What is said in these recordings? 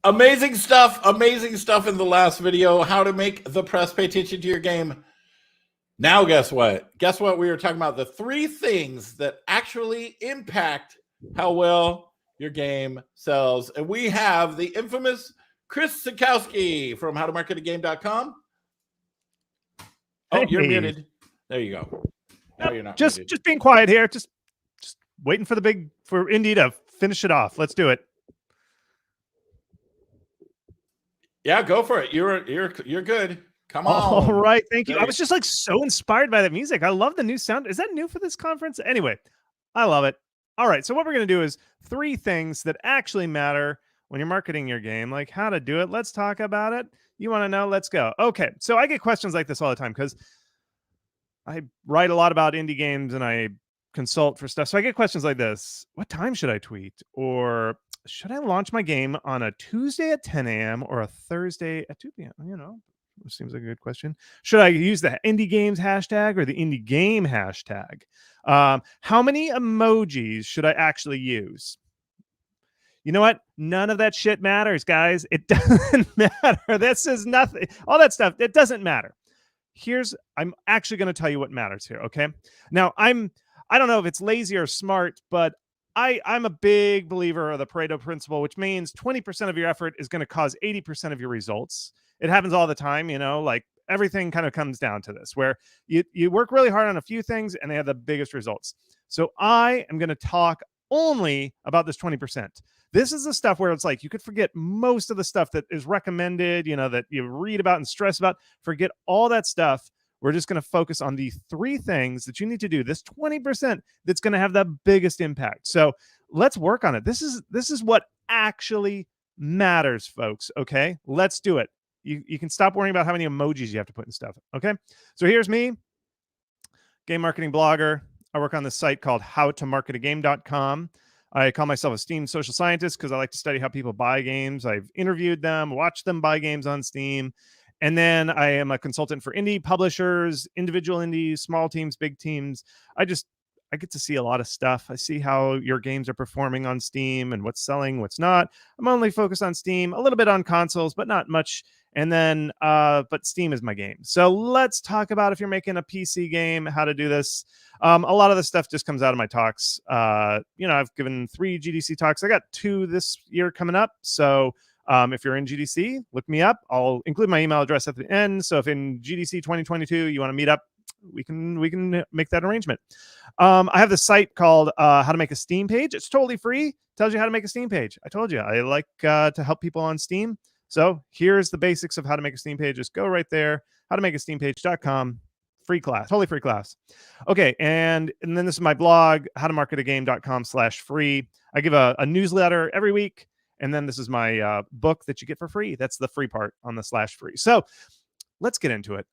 Amazing stuff in the last video. How to make the press pay attention to your game. Now, guess what? We were talking about the 3 things that actually impact how well your game sells. And we have the infamous Chris Sikowski from howtomarketagame.com. Oh, Hey. you're muted. There you go. Now you're not just muted. Just being quiet here. Just waiting for Indy to finish it off. Let's do it. Yeah, go for it. You're good. Come on. All right. Thank you. I was just like so inspired by that music. I love the new sound. Is that new for this conference? Anyway, I love it. All right. So what we're going to do is 3 things that actually matter when you're marketing your game, like how to do it. Let's talk about it. You want to know? Let's go. Okay. So I get questions like this all the time because I write a lot about indie games and I consult for stuff. So I get questions like this. What time should I tweet? Or should I launch my game on a Tuesday at 10 a.m. or a Thursday at 2 p.m.? You know, seems like a good question. Should I use the indie games hashtag or the indie game hashtag? How many emojis should I actually use? You know what? None of that shit matters, guys. It doesn't matter. This is nothing. All that stuff, it doesn't matter. I'm actually going to tell you what matters here, okay? Now, I don't know if it's lazy or smart, but I'm a big believer of the Pareto principle, which means 20% of your effort is going to cause 80% of your results. It happens all the time, you know, like everything kind of comes down to this, where you work really hard on a few things and they have the biggest results. So I am going to talk only about this 20%. This is the stuff where it's like you could forget most of the stuff that is recommended, you know, that you read about and stress about. Forget all that stuff. We're just going to focus on the 3 things that you need to do, this 20% that's going to have the biggest impact. So let's work on it. This is what actually matters, folks. Okay, let's do it. You can stop worrying about how many emojis you have to put in stuff. Okay, so here's me, game marketing blogger. I work on this site called howtomarketagame.com. I call myself a Steam social scientist because I like to study how people buy games. I've interviewed them, watched them buy games on Steam. And then I am a consultant for indie publishers, individual indies, small teams, big teams. I get to see a lot of stuff. I see how your games are performing on Steam and what's selling, what's not. I'm only focused on Steam, a little bit on consoles, but not much. And then, but Steam is my game. So let's talk about if you're making a PC game, how to do this. A lot of the stuff just comes out of my talks. You know, I've given 3 GDC talks. I got 2 this year coming up. So if you're in GDC, look me up. I'll include my email address at the end. So if in GDC 2022 you want to meet up, we can make that arrangement. I have the site called How to Make a Steam Page. It's totally free. Tells you how to make a Steam page. I told you I like to help people on Steam. So here's the basics of how to make a Steam page. Just go right there, howtomakeasteampage.com. Free class, totally free class. Okay, and then this is my blog, howtomarketagame.com/free. I give a newsletter every week. And then this is my book that you get for free. That's the free part on the /free. So let's get into it.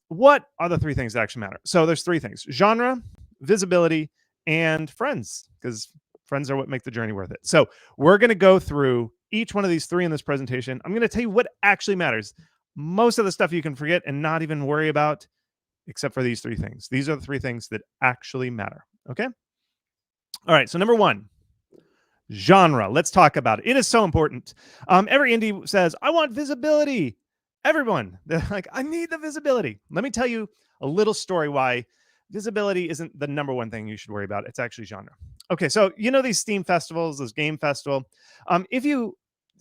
What are the 3 things that actually matter? So there's 3 things: genre, visibility, and friends, because friends are what make the journey worth it. So we're going to go through each one of these 3 in this presentation. I'm going to tell you what actually matters. Most of the stuff you can forget and not even worry about, except for these 3 things. These are the 3 things that actually matter. Okay? All right. So number 1. Genre. Let's talk about it. It is so important. Every indie says, I want visibility. Everyone, they're like, I need the visibility. Let me tell you a little story why visibility isn't the number 1 thing you should worry about. It's actually genre. Okay, so you know these Steam festivals, this game festival. If you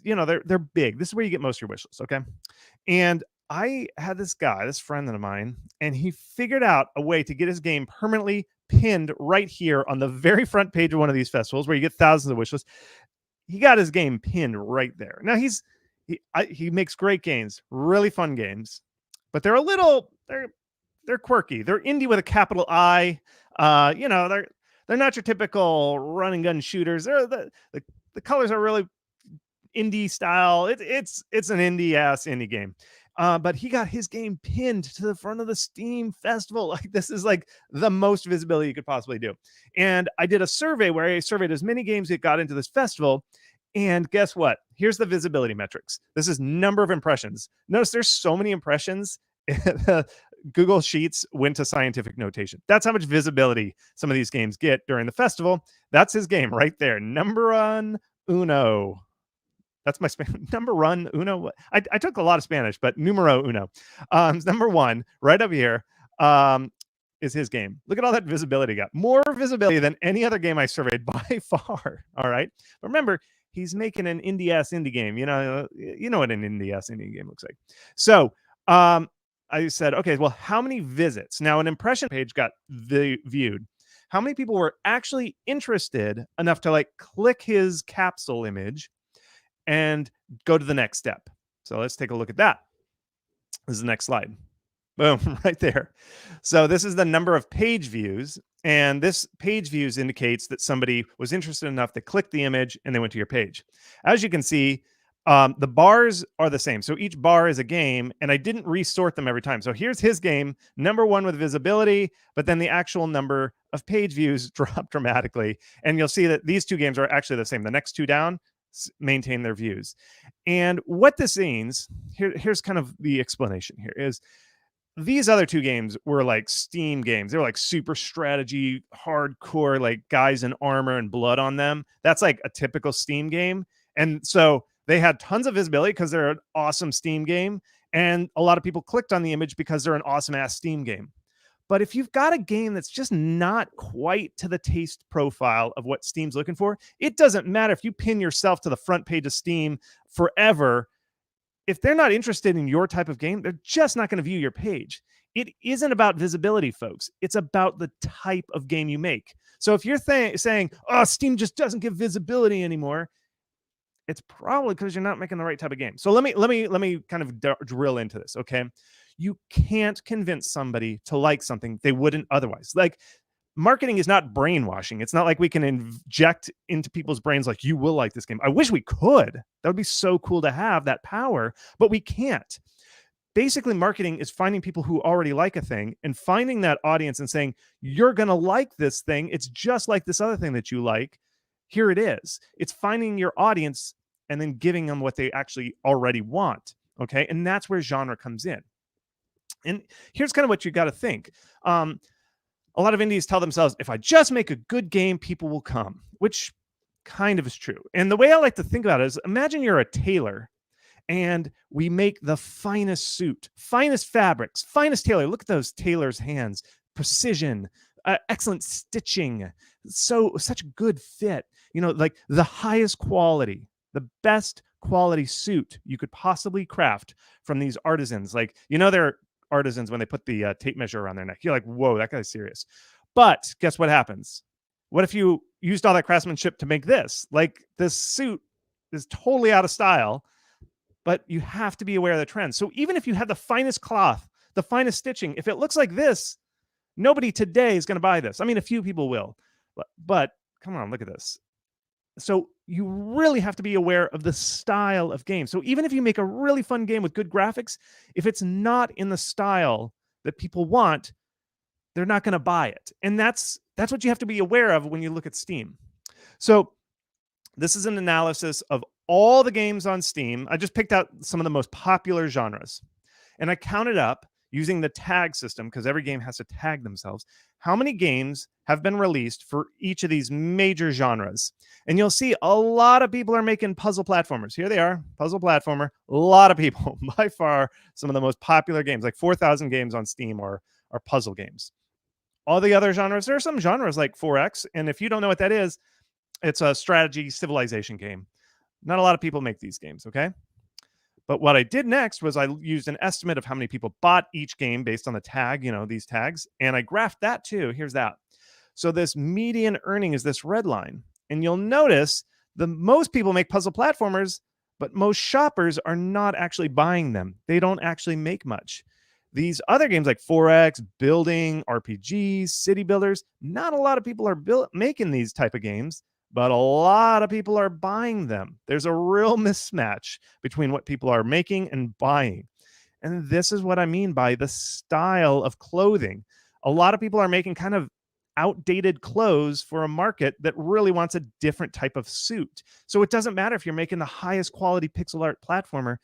know, they're big. This is where you get most of your wish lists, okay? And I had this friend of mine, and he figured out a way to get his game permanently pinned right here on the very front page of one of these festivals where you get thousands of wish lists. He got his game pinned right there. Now he makes great games, really fun games, but they're quirky. They're indie with a capital I. You know, they're not your typical run and gun shooters. The colors are really indie style. It's an indie game. But he got his game pinned to the front of the Steam festival. Like, this is like the most visibility you could possibly do. And I did a survey where I surveyed as many games that got into this festival. And guess what? Here's the visibility metrics. This is number of impressions. Notice there's so many impressions. Google Sheets went to scientific notation. That's how much visibility some of these games get during the festival. That's his game right there. Number 1, uno. That's my number one, uno. I took a lot of Spanish, but numero uno. Number one, right up here, is his game. Look at all that visibility got. More visibility than any other game I surveyed by far. All right. But remember, he's making an indie-ass indie game. You know what an indie-ass indie game looks like. So I said, okay, well, how many visits? Now, an impression page got viewed. How many people were actually interested enough to like click his capsule image and go to the next step? So let's take a look at that. This is the next slide. Boom, right there. So this is the number of page views. And this page views indicates that somebody was interested enough to click the image and they went to your page. As you can see, the bars are the same. So each bar is a game, and I didn't resort them every time. So here's his game, number one with visibility, but then the actual number of page views dropped dramatically. And you'll see that these two games are actually the same. The next two down maintain their views. And what this means, here's kind of the explanation here, is these other two games were like Steam games. They were like super strategy, hardcore, like guys in armor and blood on them. That's like a typical Steam game. And so they had tons of visibility because they're an awesome Steam game. And a lot of people clicked on the image because they're an awesome ass Steam game. But if you've got a game that's just not quite to the taste profile of what Steam's looking for, it doesn't matter if you pin yourself to the front page of Steam forever. If they're not interested in your type of game, they're just not going to view your page. It isn't about visibility, folks. It's about the type of game you make. So if you're saying, oh, Steam just doesn't give visibility anymore, it's probably because you're not making the right type of game. So let me kind of drill into this, okay? You can't convince somebody to like something they wouldn't otherwise. Like, marketing is not brainwashing. It's not like we can inject into people's brains like, you will like this game. I wish we could. That would be so cool to have that power, but we can't. Basically, marketing is finding people who already like a thing and finding that audience and saying, you're going to like this thing. It's just like this other thing that you like. Here it is. It's finding your audience and then giving them what they actually already want. Okay. And that's where genre comes in. And here's kind of what you got to think. A lot of indies tell themselves, if I just make a good game, people will come, which kind of is true. And the way I like to think about it is, imagine you're a tailor and we make the finest suit, finest fabrics, finest tailor. Look at those tailors' hands, precision, excellent stitching, such good fit, like the highest quality, the best quality suit you could possibly craft from these artisans. Like, they're artisans when they put the tape measure around their neck. You're like, whoa, that guy's serious. But guess what happens? What if you used all that craftsmanship to make this? Like, this suit is totally out of style, but you have to be aware of the trends. So even if you have the finest cloth, the finest stitching, if it looks like this, nobody today is going to buy this. I mean, a few people will, but come on, look at this. So you really have to be aware of the style of game. So even if you make a really fun game with good graphics, if it's not in the style that people want, they're not going to buy it. And that's what you have to be aware of when you look at Steam. So this is an analysis of all the games on Steam. I just picked out some of the most popular genres. And I counted up using the tag system, because every game has to tag themselves, how many games have been released for each of these major genres. And you'll see a lot of people are making puzzle platformers. Here they are, puzzle platformer. A lot of people, by far, some of the most popular games, like 4,000 games on Steam are puzzle games. All the other genres, there are some genres like 4X, and if you don't know what that is, it's a strategy civilization game. Not a lot of people make these games, okay? But what I did next was I used an estimate of how many people bought each game based on the tag, these tags, and I graphed that too. Here's that. So this median earning is this red line. And you'll notice the most people make puzzle platformers, but most shoppers are not actually buying them. They don't actually make much. These other games like 4X, building, RPGs, city builders, not a lot of people are making these type of games, but a lot of people are buying them. There's a real mismatch between what people are making and buying. And this is what I mean by the style of clothing. A lot of people are making kind of outdated clothes for a market that really wants a different type of suit. So it doesn't matter if you're making the highest quality pixel art platformer.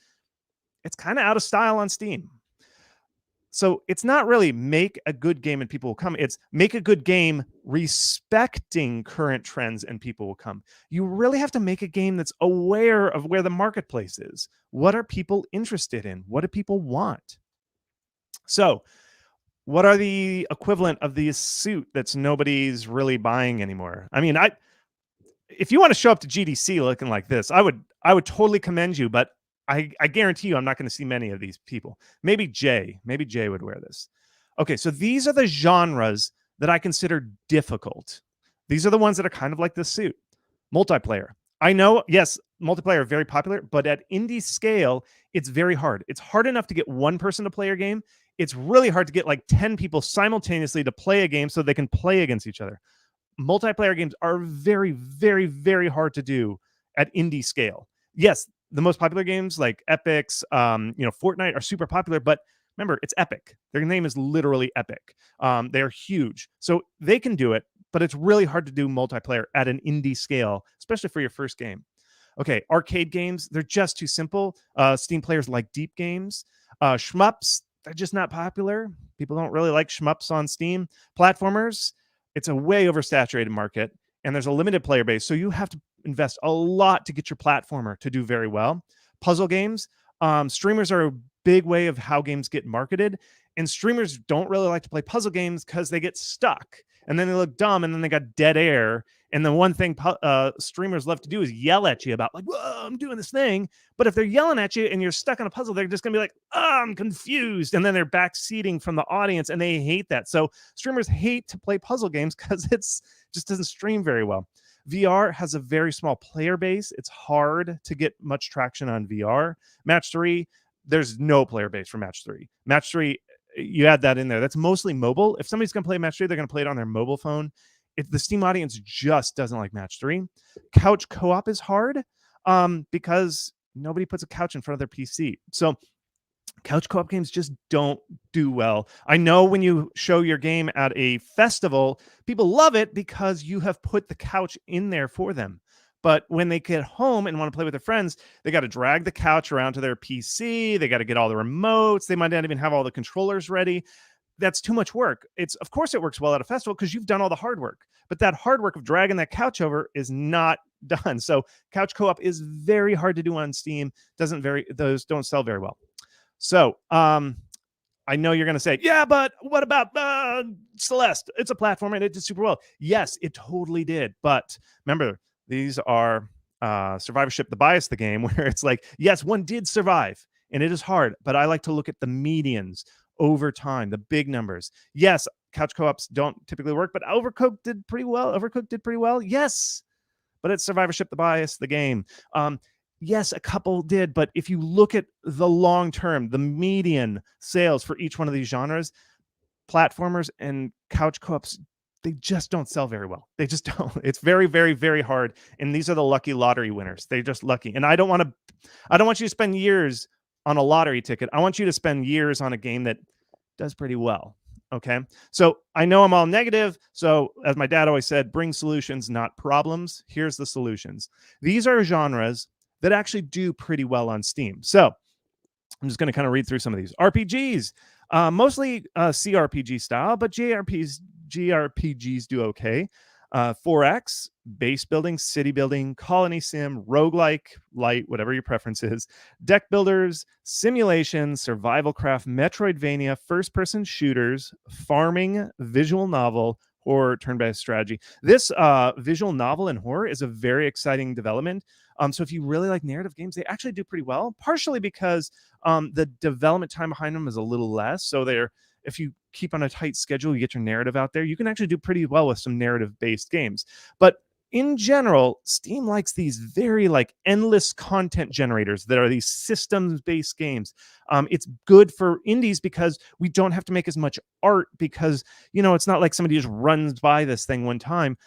It's kind of out of style on Steam. So it's not really make a good game and people will come. It's make a good game respecting current trends and people will come. You really have to make a game that's aware of where the marketplace is. What are people interested in? What do people want? So what are the equivalent of the suit that's nobody's really buying anymore? I mean, if you want to show up to GDC looking like this, I would totally commend you, but I guarantee you I'm not going to see many of these people. Maybe Jay would wear this. Okay, so these are the genres that I consider difficult. These are the ones that are kind of like this suit. Multiplayer. I know, yes, multiplayer very popular, but at indie scale, it's very hard. It's hard enough to get one person to play your game. It's really hard to get like 10 people simultaneously to play a game so they can play against each other. Multiplayer games are very, very, very hard to do at indie scale. Yes, the most popular games like Epic's, Fortnite are super popular, but remember, it's Epic. Their name is literally Epic. They're huge, so they can do it, but it's really hard to do multiplayer at an indie scale, especially for your first game. Okay, arcade games, they're just too simple. Steam players like deep games. Shmups, they're just not popular. People don't really like shmups on Steam. Platformers, it's a way oversaturated market, and there's a limited player base, so you have to invest a lot to get your platformer to do very well. Puzzle games, streamers are a big way of how games get marketed, and streamers don't really like to play puzzle games because they get stuck, and then they look dumb, and then they got dead air. And the one thing streamers love to do is yell at you about like, whoa, I'm doing this thing. But if they're yelling at you and you're stuck on a puzzle, they're just going to be like, oh, I'm confused. And then they're backseating from the audience, and they hate that. So streamers hate to play puzzle games because it's just doesn't stream very well. VR has a very small player base. It's hard to get much traction on VR. Match 3, there's no player base for Match 3. Match 3, you add that in there. That's mostly mobile. If somebody's going to play Match 3, they're going to play it on their mobile phone. If the Steam audience just doesn't like Match 3. Couch co-op is hard because nobody puts a couch in front of their PC. So couch co-op games just don't do well. I know when you show your game at a festival, people love it because you have put the couch in there for them. But when they get home and want to play with their friends, they got to drag the couch around to their PC. They got to get all the remotes. They might not even have all the controllers ready. That's too much work. Of course it works well at a festival because you've done all the hard work, but that hard work of dragging that couch over is not done. So couch co-op is very hard to do on Steam. Those don't sell very well. So I know you're going to say, yeah, but what about Celeste? It's a platform and it did super well. Yes, it totally did. But remember, these are Survivorship, the Bias, the game where it's like, yes, one did survive and it is hard, but I like to look at the medians over time, the big numbers. Yes, couch co-ops don't typically work, but Overcooked did pretty well. Yes, but it's Survivorship, the Bias, the game. Yes, a couple did, but if you look at the long term, the median sales for each one of these genres, platformers and couch co-ops, they just don't sell very well. They just don't. It's very, very, very hard. And these are the lucky lottery winners. They're just lucky. And I don't want you to spend years on a lottery ticket. I want you to spend years on a game that does pretty well. Okay. So I know I'm all negative. So as my dad always said, bring solutions, not problems. Here's the solutions. These are genres that actually do pretty well on Steam. So I'm just going to kind of read through some of these. RPGs, mostly CRPG style, but JRPGs do okay. 4X, base building, city building, colony sim, roguelike, light, whatever your preference is, deck builders, simulation, survival craft, Metroidvania, first-person shooters, farming, visual novel, horror, turn-based strategy. This visual novel and horror is a very exciting development. So if you really like narrative games, they actually do pretty well, partially because the development time behind them is a little less. So if you keep on a tight schedule, you get your narrative out there, you can actually do pretty well with some narrative-based games. But in general, Steam likes these very like endless content generators that are these systems-based games. It's good for indies because we don't have to make as much art because, it's not like somebody just runs by this thing one time.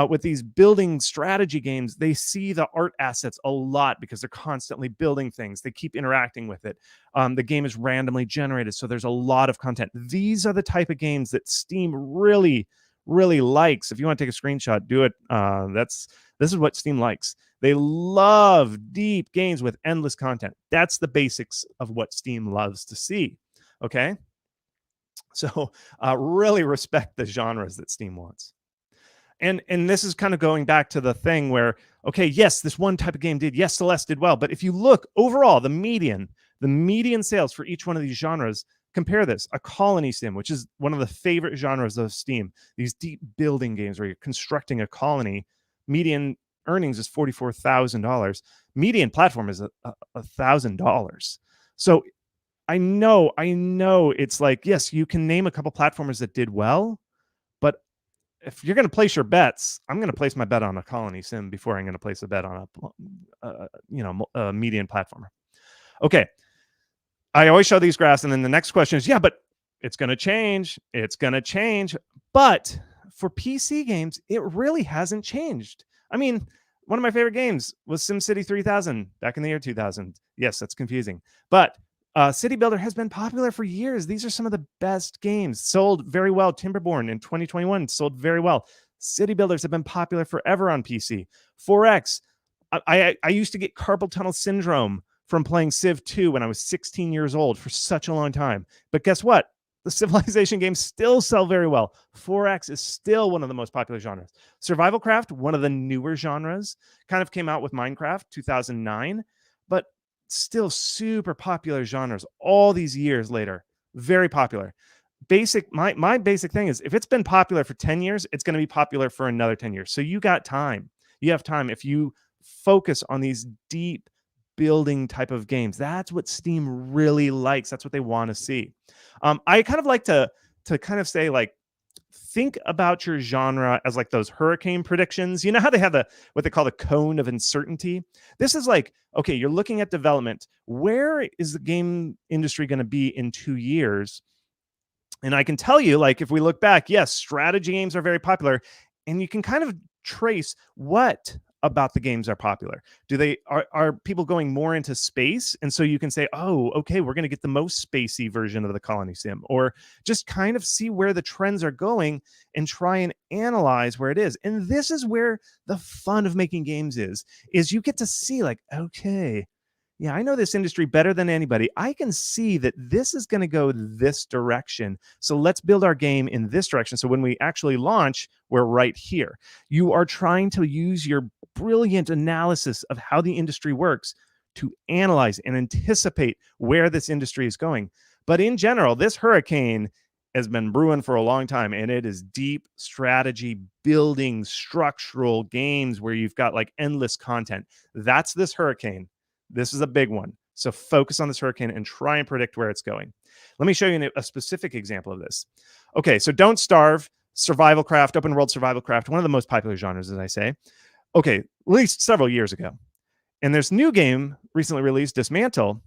With these building strategy games, they see the art assets a lot because they're constantly building things. They keep interacting with it. The game is randomly generated, so there's a lot of content. These are the type of games that Steam really, really likes. If you want to take a screenshot, do it. This is what Steam likes. They love deep games with endless content. That's the basics of what Steam loves to see. Okay? So really respect the genres that Steam wants. And this is kind of going back to the thing where, okay, yes, this one type of game did, yes, Celeste did well, but if you look overall, the median sales for each one of these genres, compare this, a colony sim, which is one of the favorite genres of Steam, these deep building games where you're constructing a colony, median earnings is $44,000. Median platform is $1,000. So I know it's like, yes, you can name a couple platformers that did well, but if you're going to place your bets, I'm going to place my bet on a colony sim before I'm going to place a bet on a median platformer. Okay, I always show these graphs, and then the next question is, yeah, but it's going to change. It's going to change. But for PC games, it really hasn't changed. I mean, one of my favorite games was SimCity 3000 back in the year 2000. Yes, that's confusing. But City Builder has been popular for years. These are some of the best games. Sold very well. Timberborn in 2021 sold very well. City Builders have been popular forever on PC. 4X. I used to get carpal tunnel syndrome from playing Civ 2 when I was 16 years old for such a long time. But guess what? The Civilization games still sell very well. 4X is still one of the most popular genres. Survival Craft, one of the newer genres, kind of came out with Minecraft 2009, but still super popular genres all these years later. Very popular. My basic thing is, if it's been popular for 10 years, it's going to be popular for another 10 years. So you got time. You have time if you focus on these deep building type of games. That's what Steam really likes. That's what they want to see. I kind of like to kind of say, like, think about your genre as like those hurricane predictions. You know how they have what they call the cone of uncertainty? This is like, okay, you're looking at development. Where is the game industry going to be in 2 years? And I can tell you, like, if we look back, yes, strategy games are very popular, and you can kind of trace what about the games are popular. Are people going more into space? And so you can say, oh, okay, we're going to get the most spacey version of the colony sim, or just kind of see where the trends are going and try and analyze where it is. And this is where the fun of making games is you get to see, like, okay, yeah, I know this industry better than anybody. I can see that this is going to go this direction. So let's build our game in this direction. So when we actually launch, we're right here. You are trying to use your brilliant analysis of how the industry works to analyze and anticipate where this industry is going. But in general, this hurricane has been brewing for a long time, and it is deep strategy building, structural games where you've got like endless content. That's this hurricane. This is a big one. So focus on this hurricane and try and predict where it's going. Let me show you a specific example of this. Okay, so Don't Starve, survival craft, open world survival craft, one of the most popular genres, as I say. Okay, at least several years ago. And there's new game recently released, Dismantle,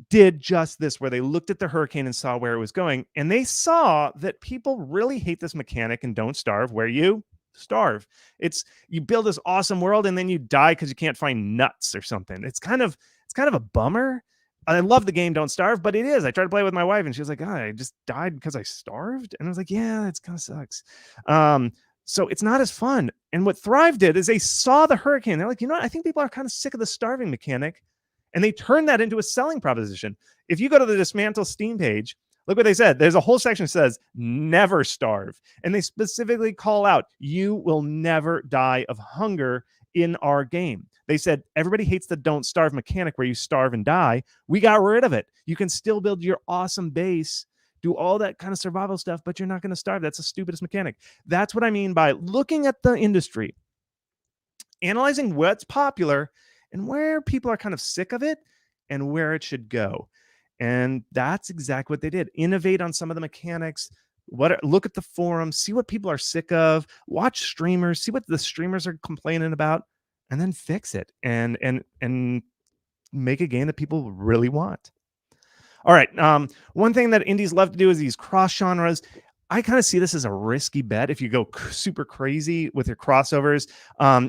did just this, where they looked at the hurricane and saw where it was going. And they saw that people really hate this mechanic in Don't Starve, where you starve. It's you build this awesome world and then you die because you can't find nuts or something. It's kind of a bummer. I love the game Don't Starve, but it is. I tried to play it with my wife and she was like, oh, I just died because I starved. And I was like, yeah, it's kind of sucks. So it's not as fun. And what Thrive did is they saw the hurricane. They're like, you know what? I think people are kind of sick of the starving mechanic. And they turned that into a selling proposition. If you go to the Dismantle Steam page, look what they said. There's a whole section that says never starve. And they specifically call out, you will never die of hunger in our game. They said, everybody hates the Don't Starve mechanic where you starve and die. We got rid of it. You can still build your awesome base, do all that kind of survival stuff, but you're not going to starve. That's the stupidest mechanic. That's what I mean by looking at the industry, analyzing what's popular and where people are kind of sick of it and where it should go. And that's exactly what they did. Innovate on some of the mechanics. Look at the forums, see what people are sick of, watch streamers, see what the streamers are complaining about, and then fix it and make a game that people really want. All right. One thing that indies love to do is these cross genres. I kind of see this as a risky bet. If you go super crazy with your crossovers,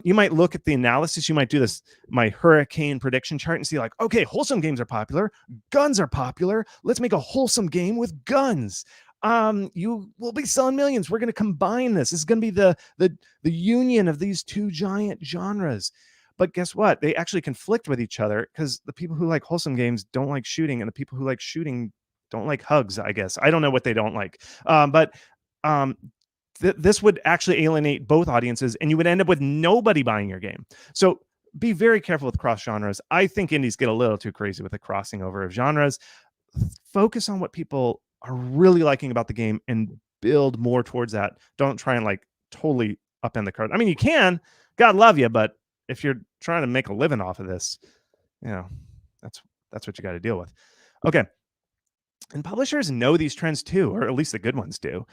you might look at the analysis. You might do my hurricane prediction chart and see, like, okay, wholesome games are popular. Guns are popular. Let's make a wholesome game with guns. You will be selling millions. We're going to combine this. This is going to be the union of these two giant genres. But guess what? They actually conflict with each other because the people who like wholesome games don't like shooting, and the people who like shooting don't like hugs, I guess. I don't know what they don't like. But this would actually alienate both audiences, and you would end up with nobody buying your game. So be very careful with cross genres. I think indies get a little too crazy with the crossing over of genres. Focus on what people are really liking about the game and build more towards that. Don't try and like totally upend the card. I mean, you can, God love you, but if you're trying to make a living off of this, that's what you got to deal with. Okay. And publishers know these trends too, or at least the good ones do.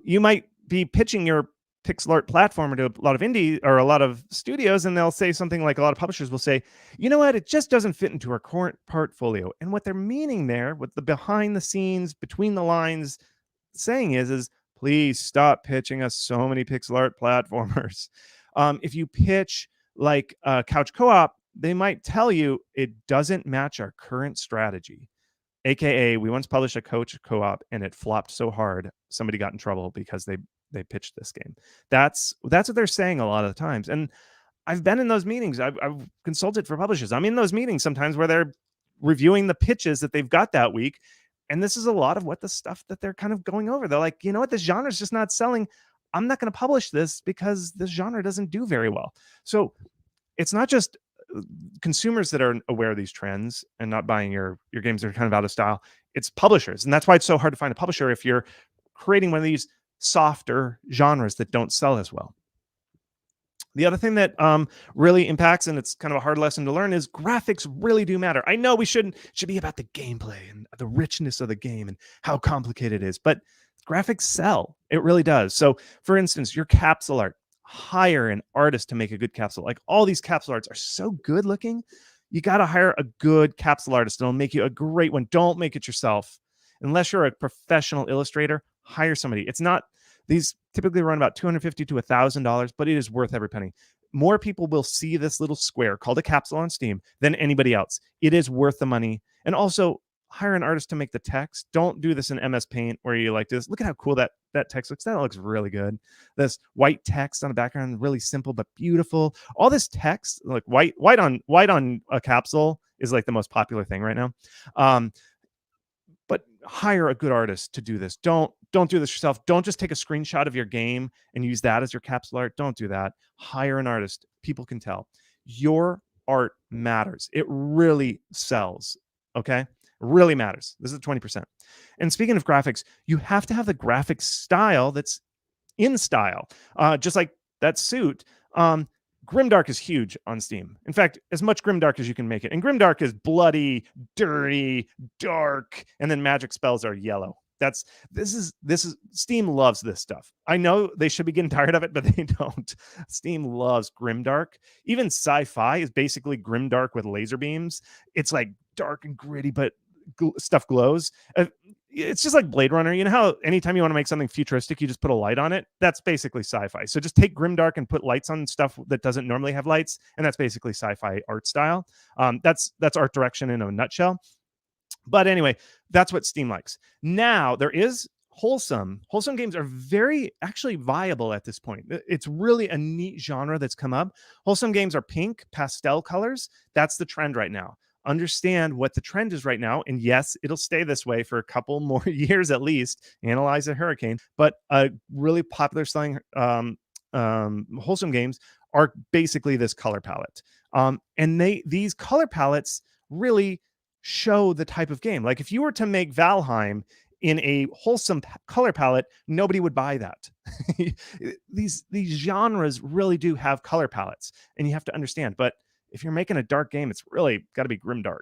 You might be pitching your pixel art platform to a lot of indie or a lot of studios, and they'll say something like, a lot of publishers will say, you know what, it just doesn't fit into our current portfolio. And what they're meaning there, what the behind the scenes, between the lines saying is please stop pitching us so many pixel art platformers. If you pitch like a couch co-op, they might tell you it doesn't match our current strategy. AKA, we once published a couch co-op and it flopped so hard, somebody got in trouble because they pitched this game. That's what they're saying a lot of the times. And I've been in those meetings. I've consulted for publishers. I'm in those meetings sometimes where they're reviewing the pitches that they've got that week. And this is a lot of what the stuff that they're kind of going over. They're like, you know what, this genre is just not selling. I'm not going to publish this because this genre doesn't do very well. So it's not just consumers that are aware of these trends and not buying your games that are kind of out of style. It's publishers. And that's why it's so hard to find a publisher if you're creating one of these softer genres that don't sell as well. The other thing that really impacts, and it's kind of a hard lesson to learn, is graphics really do matter. I know it should be about the gameplay and the richness of the game and how complicated it is, but graphics sell. It really does. So, for instance, your capsule art, hire an artist to make a good capsule. Like, all these capsule arts are so good looking. You got to hire a good capsule artist. It'll make you a great one. Don't make it yourself. Unless you're a professional illustrator, hire somebody. It's not, these typically run about $250 to $1,000, but it is worth every penny. More people will see this little square called a capsule on Steam than anybody else. It is worth the money. And also, hire an artist to make the text. Don't do this in MS Paint where you like this. Look at how cool that text looks. That looks really good. This white text on the background, really simple but beautiful. All this text, like white on a capsule, is like the most popular thing right now. But hire a good artist to do this. Don't do this yourself. Don't just take a screenshot of your game and use that as your capsule art. Don't do that. Hire an artist. People can tell. Your art matters. It really sells. Okay? Really matters. This is 20%. And speaking of graphics, you have to have the graphic style that's in style. Just like that suit. Grimdark is huge on Steam. In fact, as much Grimdark as you can make it. And Grimdark is bloody, dirty, dark, and then magic spells are yellow. This is Steam loves this stuff. I know they should be getting tired of it, but they don't. Steam loves Grimdark. Even sci-fi is basically Grimdark with laser beams. It's like dark and gritty, but stuff glows. It's just like Blade Runner. You know how anytime you want to make something futuristic, you just put a light on it? That's basically sci-fi. So just take Grimdark and put lights on stuff that doesn't normally have lights, and that's basically sci-fi art style. That's art direction in a nutshell. But anyway, that's what Steam likes. Now, there is wholesome. Wholesome games are very actually viable at this point. It's really a neat genre that's come up. Wholesome games are pink, pastel colors. That's the trend right now. Understand what the trend is right now. And yes, it'll stay this way for a couple more years at least. Analyze a hurricane. But really popular selling wholesome games are basically this color palette. And these color palettes really show the type of game. Like if you were to make Valheim in a wholesome color palette, nobody would buy that. These genres really do have color palettes, and you have to understand. But if you're making a dark game, it's really got to be grimdark.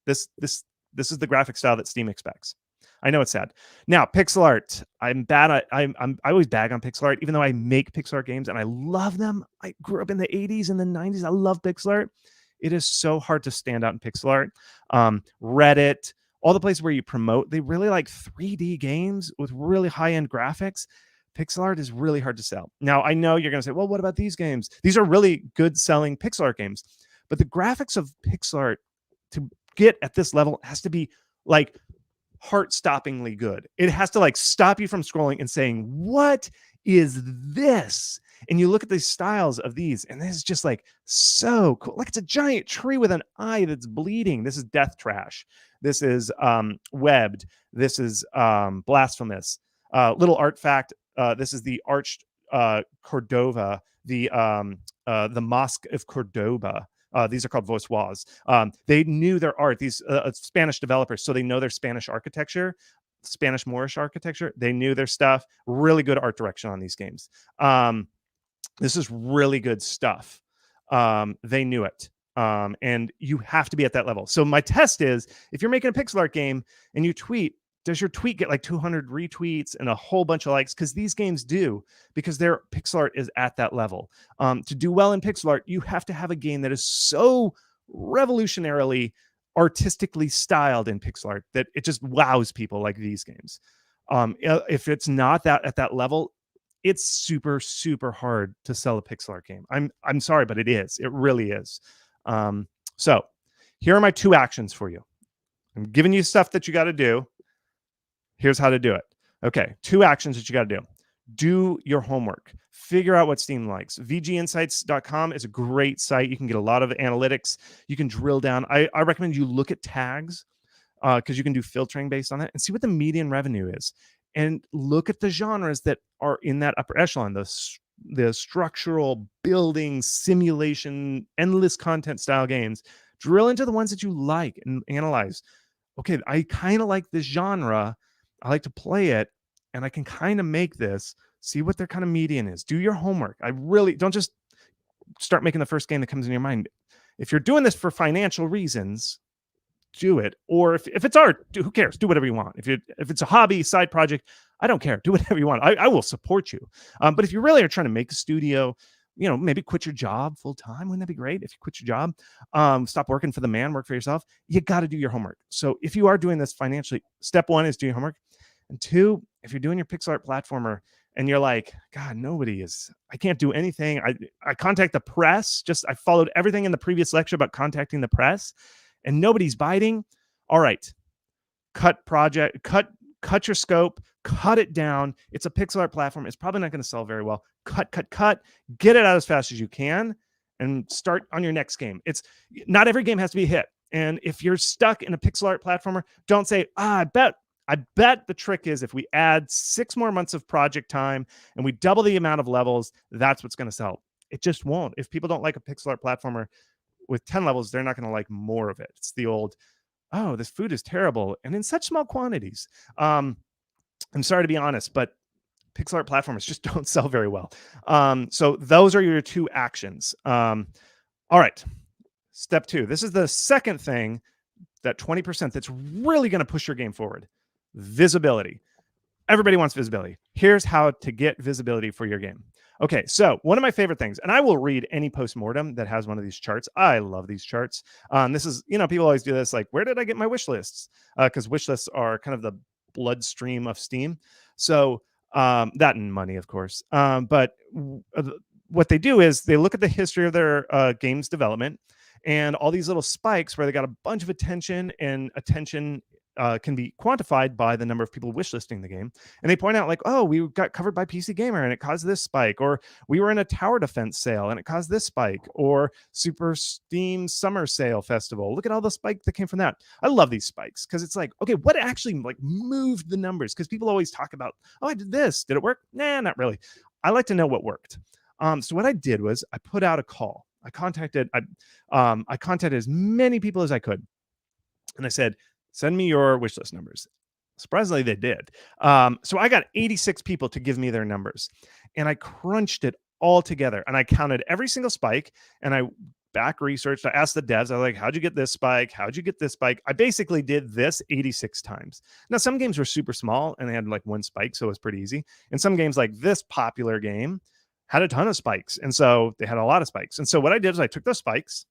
This is the graphic style that Steam expects. I know it's sad. Now, pixel art. I'm bad at. I always bag on pixel art, even though I make pixel art games and I love them. I grew up in the 80s and the 90s. I love pixel art. It is so hard to stand out in pixel art. Reddit, all the places where you promote, they really like 3D games with really high-end graphics. Pixel art is really hard to sell. Now, I know you're going to say, well, what about these games? These are really good selling pixel art games. But the graphics of pixel art to get at this level has to be like heart-stoppingly good. It has to like stop you from scrolling and saying, what is this? And you look at the styles of these, and this is just like so cool. Like it's a giant tree with an eye that's bleeding. This is death trash. This is webbed. This is blasphemous. Little art fact. This is the Arch Cordova, the Mosque of Cordoba. These are called voussoirs. They knew their art. These Spanish developers, so they know their Spanish architecture, Spanish Moorish architecture. They knew their stuff. Really good art direction on these games. This is really good stuff. They knew it. And you have to be at that level. So my test is, if you're making a pixel art game and you tweet, does your tweet get like 200 retweets and a whole bunch of likes? Because these games do, because their pixel art is at that level. To do well in pixel art, you have to have a game that is so revolutionarily artistically styled in pixel art that it just wows people, like these games. If it's not that at that level, it's super, super hard to sell a pixel art game. I'm sorry, but it is. It really is. So here are my 2 actions for you. I'm giving you stuff that you got to do. Here's how to do it. Okay, 2 actions that you got to do. Do your homework. Figure out what Steam likes. VGinsights.com is a great site. You can get a lot of analytics. You can drill down. I recommend you look at tags because you can do filtering based on that and see what the median revenue is. And look at the genres that are in that upper echelon, the structural building, simulation, endless content style games. Drill into the ones that you like and analyze. Okay, I kind of like this genre. I like to play it, and I can kind of make this. See what their kind of median is. Do your homework. I really don't just start making the first game that comes in your mind. If you're doing this for financial reasons, do it. Or if it's art, who cares? Do whatever you want. If it's a hobby, side project, I don't care. Do whatever you want. I will support you. But if you really are trying to make a studio, maybe quit your job full time. Wouldn't that be great? If you quit your job, stop working for the man, work for yourself. You got to do your homework. So if you are doing this financially, step 1 is do your homework. And 2, if you're doing your pixel art platformer and you're like, God, I can't do anything. I contact the press. I followed everything in the previous lecture about contacting the press and nobody's biting. All right, cut your scope, cut it down. It's a pixel art platform. It's probably not going to sell very well. Cut, get it out as fast as you can and start on your next game. It's not every game has to be a hit. And if you're stuck in a pixel art platformer, don't say, I bet the trick is if we add 6 more months of project time and we double the amount of levels, that's what's going to sell. It just won't. If people don't like a pixel art platformer with 10 levels, they're not going to like more of it. It's the old, oh, this food is terrible and in such small quantities. I'm sorry to be honest, but pixel art platformers just don't sell very well. So those are your 2 actions. All right. Step 2. This is the second thing, that 20% that's really going to push your game forward. Visibility. Everybody wants visibility. Here's how to get visibility for your game. Okay, so one of my favorite things, and I will read any postmortem that has one of these charts. I love these charts. This is, people always do this, like, where did I get my wish lists? Because wish lists are kind of the bloodstream of Steam. So that and money, of course. But what they do is they look at the history of their game's development and all these little spikes where they got a bunch of attention, and attention can be quantified by the number of people wishlisting the game. And they point out like, oh, we got covered by PC Gamer and it caused this spike, or we were in a tower defense sale and it caused this spike, or Super Steam Summer Sale Festival. Look at all the spike that came from that. I love these spikes because it's like, okay, what actually like moved the numbers? Because people always talk about, oh, I did this. Did it work? Nah, not really. I like to know what worked. So what I did was I put out a call. I contacted as many people as I could. And I said, send me your wish list numbers. Surprisingly, they did. So I got 86 people to give me their numbers. And I crunched it all together. And I counted every single spike. And I back researched. I asked the devs, I was like, how'd you get this spike? How'd you get this spike? I basically did this 86 times. Now, some games were super small and they had like 1 spike. So it was pretty easy. And some games like this popular game had a ton of spikes. And so they had a lot of spikes. And so what I did is I took those spikes,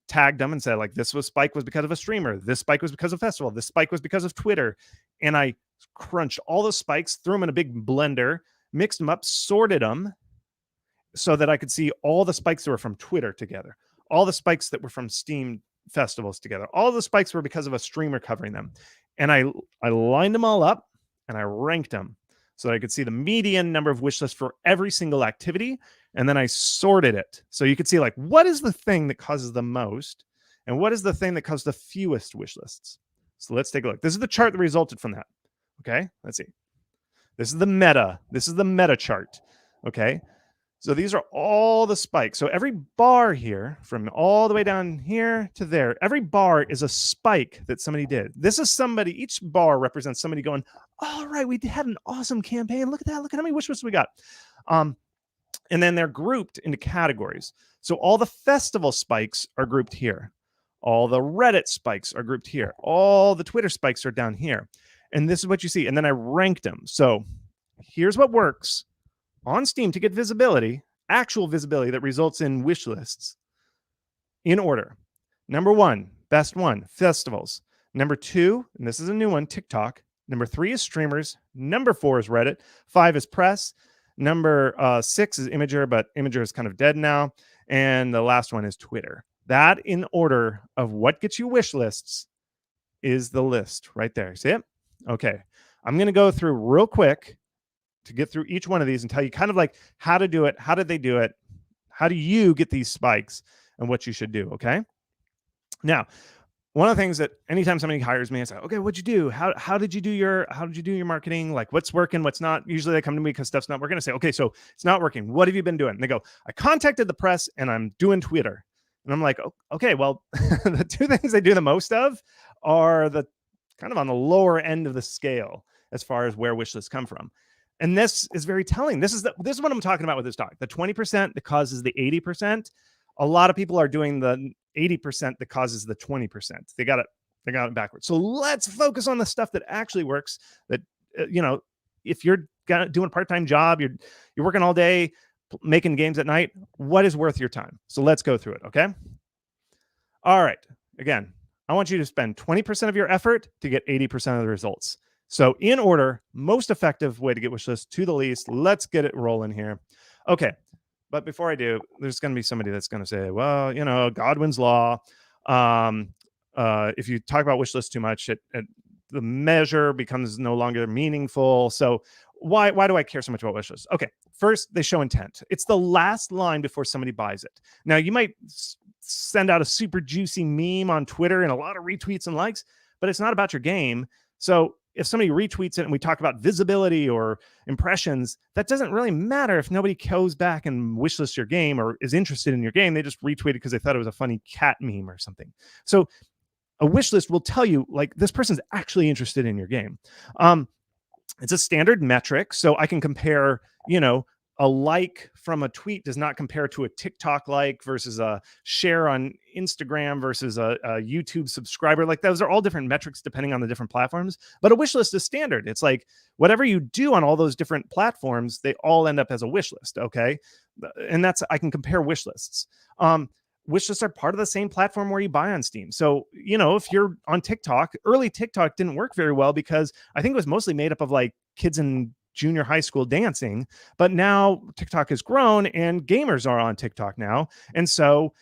tagged them and said like, this spike was because of a streamer. This spike was because of festival. This spike was because of Twitter. And I crunched all the spikes, threw them in a big blender, mixed them up, sorted them so that I could see all the spikes that were from Twitter together, all the spikes that were from Steam festivals together. All the spikes were because of a streamer covering them. And I lined them all up and I ranked them so that I could see the median number of wish lists for every single activity. And then I sorted it. So you could see like, what is the thing that causes the most? And what is the thing that causes the fewest wish lists? So let's take a look. This is the chart that resulted from that. Okay, let's see. This is the meta. This is the meta chart. Okay, so these are all the spikes. So every bar here, from all the way down here to there, every bar is a spike that somebody did. This is somebody, each bar represents somebody going, all right, we had an awesome campaign. Look at that. Look at how many wish lists we got. And then they're grouped into categories. So all the festival spikes are grouped here. All the Reddit spikes are grouped here. All the Twitter spikes are down here. And this is what you see. And then I ranked them. So here's what works on Steam to get visibility, actual visibility that results in wish lists in order. Number 1, best one, festivals. Number 2, and this is a new one, TikTok. Number 3 is streamers. Number 4 is Reddit. 5 is press. Number 6 is Imager, but Imager is kind of dead now. And the last one is Twitter. That in order of what gets you wish lists is the list right there. See it? Okay. I'm going to go through real quick to get through each one of these and tell you kind of like how to do it. How did they do it? How do you get these spikes and what you should do? Okay. Now, one of the things that anytime somebody hires me, I say, okay, what'd you do? How did you do your marketing? Like what's working, what's not? Usually they come to me because stuff's not working. I say, okay, so it's not working. What have you been doing? And they go, I contacted the press and I'm doing Twitter. And I'm like, oh, okay, well, the 2 things they do the most of are the kind of on the lower end of the scale as far as where wish lists come from. And this is very telling. This is what I'm talking about with this talk. The 20% that causes the 80%. A lot of people are doing the 80% that causes the 20%. They got it backwards. So let's focus on the stuff that actually works. That if you're doing a part-time job, you're working all day, making games at night, what is worth your time? So let's go through it, okay? All right. Again, I want you to spend 20% of your effort to get 80% of the results. So in order, most effective way to get wish lists to the least. Let's get it rolling here. Okay. But before I do, there's going to be somebody that's going to say, well, Godwin's law. If you talk about wish lists too much, the measure becomes no longer meaningful. So why do I care so much about wish lists? Okay, first, they show intent. It's the last line before somebody buys it. Now, you might send out a super juicy meme on Twitter and a lot of retweets and likes, but it's not about your game. So if somebody retweets it and we talk about visibility or impressions, that doesn't really matter if nobody goes back and wishlists your game or is interested in your game. They just retweeted because they thought it was a funny cat meme or something. So a wish list will tell you, like, this person's actually interested in your game. It's a standard metric, so I can compare, a like from a tweet does not compare to a TikTok like versus a share on Instagram versus a YouTube subscriber. Like, those are all different metrics depending on the different platforms. But a wish list is standard. It's like whatever you do on all those different platforms, they all end up as a wish list. Okay. And I can compare wish lists. Wish lists are part of the same platform where you buy on Steam. So, if you're on TikTok, early TikTok didn't work very well because I think it was mostly made up of like kids in junior high school dancing, but now TikTok has grown and gamers are on TikTok now. And so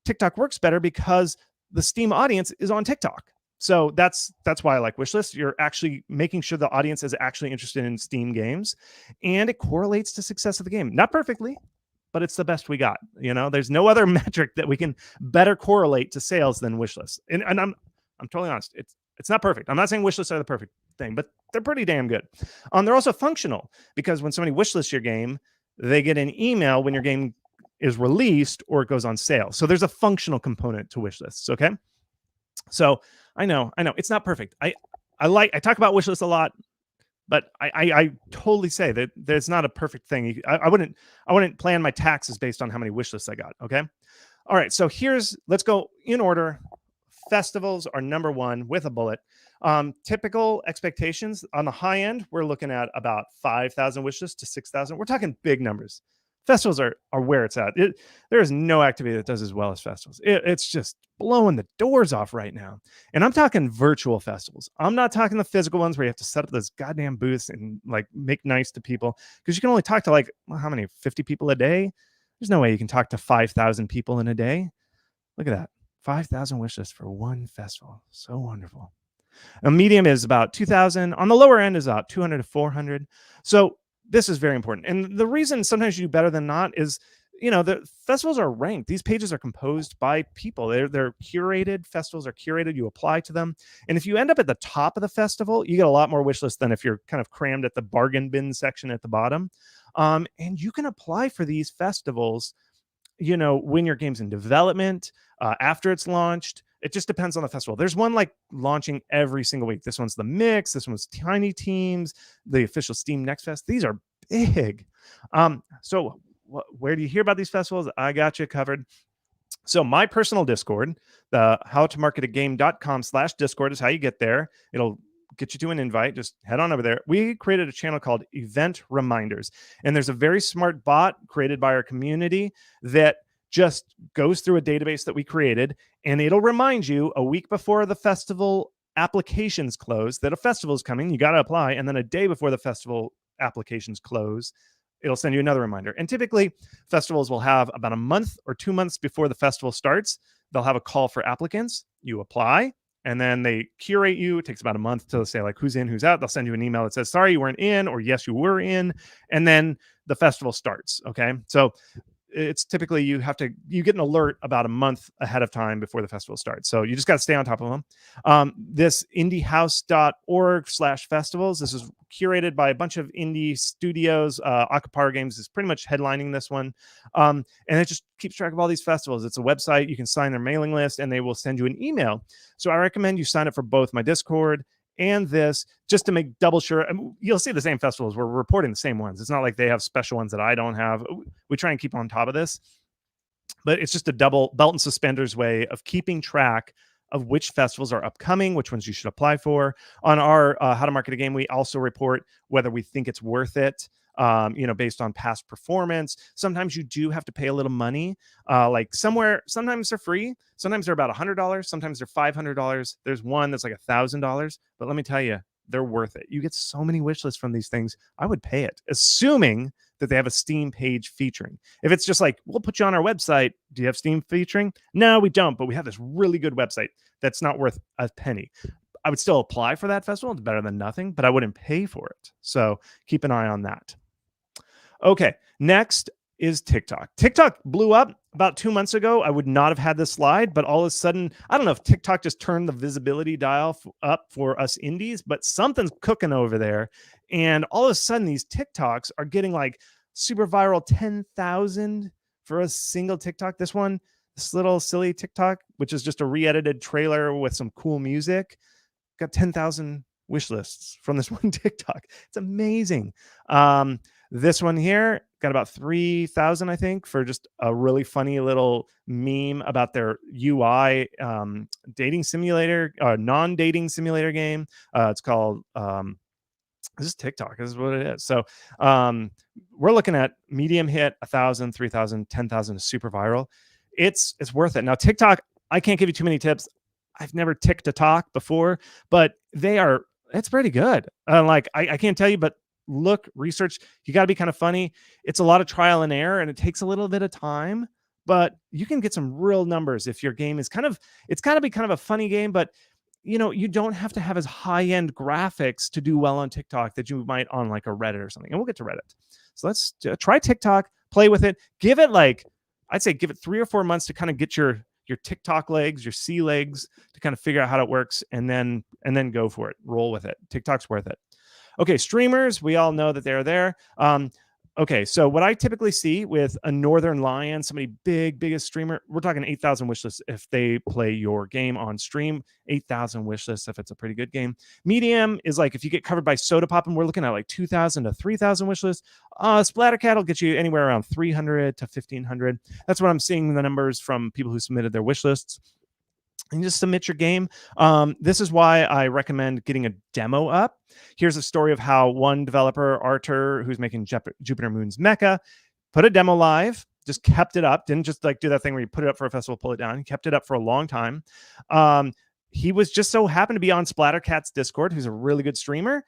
TikTok works better because the Steam audience is on TikTok. So that's why I like wishlists. You're actually making sure the audience is actually interested in Steam games, and it correlates to success of the game. Not perfectly, but it's the best we got. There's no other metric that we can better correlate to sales than wishlists. And I'm totally honest. It's not perfect. I'm not saying wishlists are the perfect thing, but they're pretty damn good. They're also functional because when somebody wishlists your game, they get an email when your game is released or it goes on sale. So there's a functional component to wishlists. Okay. So I know it's not perfect. I talk about wishlists a lot, but I totally say that there's not a perfect thing. I wouldn't plan my taxes based on how many wishlists I got. Okay. All right. So let's go in order. Festivals are number 1 with a bullet. Typical expectations on the high end, we're looking at about 5,000 wishlists to 6,000. We're talking big numbers. Festivals are where it's at. There is no activity that does as well as festivals. It's just blowing the doors off right now. And I'm talking virtual festivals. I'm not talking the physical ones where you have to set up those goddamn booths and like make nice to people, because you can only talk to like, how many, 50 people a day? There's no way you can talk to 5,000 people in a day. Look at that. 5,000 wish lists for one festival. So wonderful. A medium is about 2,000. On the lower end is about 200 to 400. So this is very important. And the reason sometimes you do better than not is the festivals are ranked. These pages are composed by people. They're curated. Festivals are curated. You apply to them. And if you end up at the top of the festival, you get a lot more wish lists than if you're kind of crammed at the bargain bin section at the bottom. And you can apply for these festivals, when your game's in development, after it's launched. It just depends on the festival. There's one like launching every single week. This one's the Mix. This one's Tiny Teams, the official Steam Next Fest. These are big. So where do you hear about these festivals? I got you covered. So my personal Discord, the howtomarketagame.com/Discord is how you get there. It'll get you to an invite. Just head on over there. We created a channel called Event Reminders, and there's a very smart bot created by our community that just goes through a database that we created, and it'll remind you a week before the festival applications close that a festival is coming. You got to apply, and then a day before the festival applications close, it'll send you another reminder. And typically, festivals will have about a month or 2 months before the festival starts. They'll have a call for applicants. You apply, and then they curate you. It takes about a month to say like who's in, who's out. They'll send you an email that says, sorry, you weren't in, or yes, you were in. And then the festival starts. Okay. So it's typically you get an alert about a month ahead of time before the festival starts. So you just got to stay on top of them. This indiehouse.org/festivals. This is curated by a bunch of indie studios. Acapara Games is pretty much headlining this one. And it just keeps track of all these festivals. It's a website. You can sign their mailing list and they will send you an email. So I recommend you sign up for both my Discord and this, just to make double sure. You'll see the same festivals. We're reporting the same ones. It's not like they have special ones that I don't have. We try and keep on top of this, but it's just a double belt and suspenders way of keeping track of which festivals are upcoming, which ones you should apply for. On our How to Market a Game, we also report whether we think it's worth it, based on past performance. Sometimes you do have to pay a little money. Sometimes they're free. Sometimes they're about $100. Sometimes they're $500. There's one that's like $1,000. But let me tell you, they're worth it. You get so many wish lists from these things. I would pay it, assuming that they have a Steam page featuring. If it's just like, we'll put you on our website. Do you have Steam featuring? No, we don't. But we have this really good website that's not worth a penny. I would still apply for that festival. It's better than nothing, but I wouldn't pay for it. So keep an eye on that. Okay, next is TikTok. TikTok blew up about 2 months ago. I would not have had this slide, but all of a sudden, I don't know if TikTok just turned the visibility dial up for us indies, but something's cooking over there. And all of a sudden, these TikToks are getting like super viral 10,000 for a single TikTok. This little silly TikTok, which is just a re-edited trailer with some cool music, got 10,000 wish lists from this one TikTok. It's amazing. This one here got about 3,000, I think, for just a really funny little meme about their UI dating simulator, non-dating simulator game. It's called, this is TikTok. This is what it is. So we're looking at medium hit, 1,000, 3,000, 10,000 is super viral. It's worth it. Now, TikTok, I can't give you too many tips. I've never ticked a talk before, but it's pretty good. I can't tell you, but look, research, you got to be kind of funny. It's a lot of trial and error, and it takes a little bit of time, but you can get some real numbers if your game is it's got to be kind of a funny game, but you don't have to have as high-end graphics to do well on TikTok that you might on like a Reddit or something. And we'll get to Reddit. So let's try TikTok, play with it. I'd say give it 3 or 4 months to kind of get your TikTok legs, your sea legs, to kind of figure out how it works, and then go for it. Roll with it. TikTok's worth it. Okay, streamers, we all know that they're there. Okay, so what I typically see with a Northern Lion, somebody biggest streamer, we're talking 8,000 wish lists if they play your game on stream. 8,000 wish lists if it's a pretty good game. Medium is like if you get covered by Soda Pop, and we're looking at like 2,000 to 3,000 wish lists. Splattercat will get you anywhere around 300 to 1,500. That's what I'm seeing the numbers from people who submitted their wish lists. And just submit your game. This is why I recommend getting a demo up. Here's a story of how one developer, Artur, who's making Jupiter Moon's Mecha, put a demo live, just kept it up, didn't just like do that thing where you put it up for a festival, pull it down. He kept it up for a long time. He was just so happened to be on Splattercat's Discord, who's a really good streamer.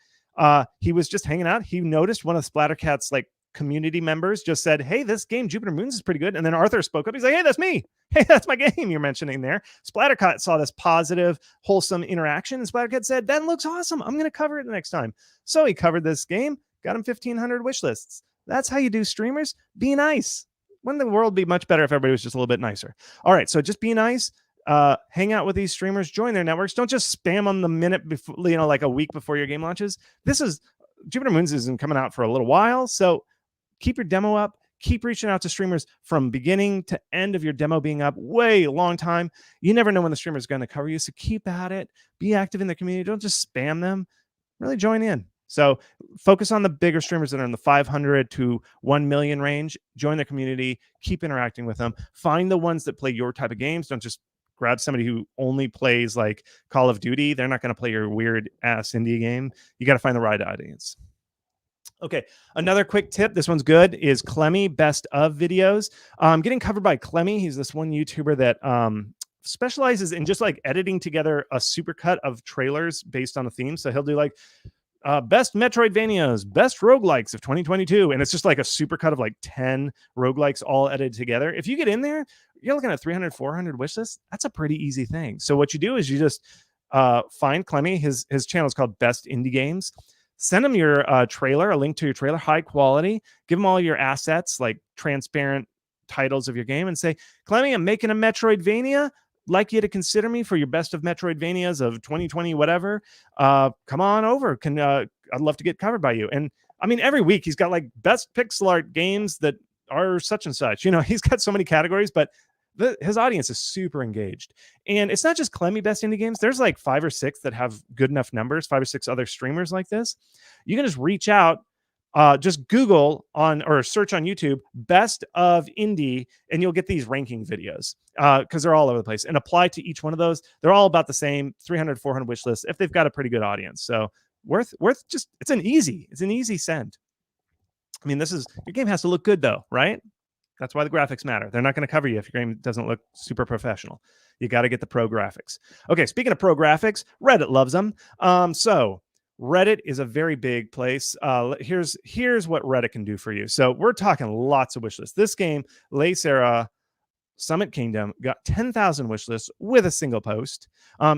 He was just hanging out. He noticed one of Splattercat's like community members just said, hey, this game Jupiter Moons is pretty good. And then Arthur spoke up. He's like, hey, that's me. Hey, that's my game you're mentioning there. Splattercat saw this positive, wholesome interaction, and Splattercat said, that looks awesome. I'm going to cover it the next time. So he covered this game, got him 1,500 wish lists. That's how you do streamers. Be nice. wouldn't the world be much better if everybody was just a little bit nicer? All right, so just be nice. Hang out with these streamers, join their networks. Don't just spam on the minute before, like a week before your game launches. This is Jupiter Moons isn't coming out for a little while, so keep your demo up. Keep reaching out to streamers from beginning to end of your demo being up, way long time. You never know when the streamer is going to cover you, so keep at it. Be active in the community. Don't just spam them. Really join in. So focus on the bigger streamers that are in the 500 to 1 million range. Join the community. Keep interacting with them. Find the ones that play your type of games. Don't just grab somebody who only plays like Call of Duty. They're not going to play your weird ass indie game. You got to find the right audience. Okay, another quick tip, this one's good, is Clemmy Best of videos. Getting covered by Clemmy. He's this one YouTuber that specializes in just like editing together a supercut of trailers based on a theme. So he'll do like best Metroidvanias, best roguelikes of 2022. And it's just like a supercut of like 10 roguelikes all edited together. If you get in there, you're looking at 300, 400 wish lists. That's a pretty easy thing. So what you do is you just find Clemmy. His channel is called Best Indie Games. Send him your trailer, a link to your trailer, high quality. Give him all your assets, like transparent titles of your game, and say, Clemmy, I'm making a Metroidvania. Like you to consider me for your best of Metroidvanias of 2020, whatever. Come on over. I'd love to get covered by you. And I mean, every week he's got like best pixel art games that are such and such. He's got so many categories, but his audience is super engaged. And it's not just Clemmy Best Indie Games. There's like 5 or 6 that have good enough numbers, 5 or 6 other streamers like this. You can just reach out, just Google or search on YouTube Best of Indie, and you'll get these ranking videos because they're all over the place, and apply to each one of those. They're all about the same 300, 400 wish lists if they've got a pretty good audience. So worth just, it's an easy send. I mean, your game has to look good though, right? That's why the graphics matter. They're not going to cover you if your game doesn't look super professional. You got to get the pro graphics. Okay, speaking of pro graphics, Reddit loves them. So Reddit is a very big place. Here's what Reddit can do for you. So we're talking lots of wish lists. This game, Le Sera Summit Kingdom, got 10,000 wish lists with a single post.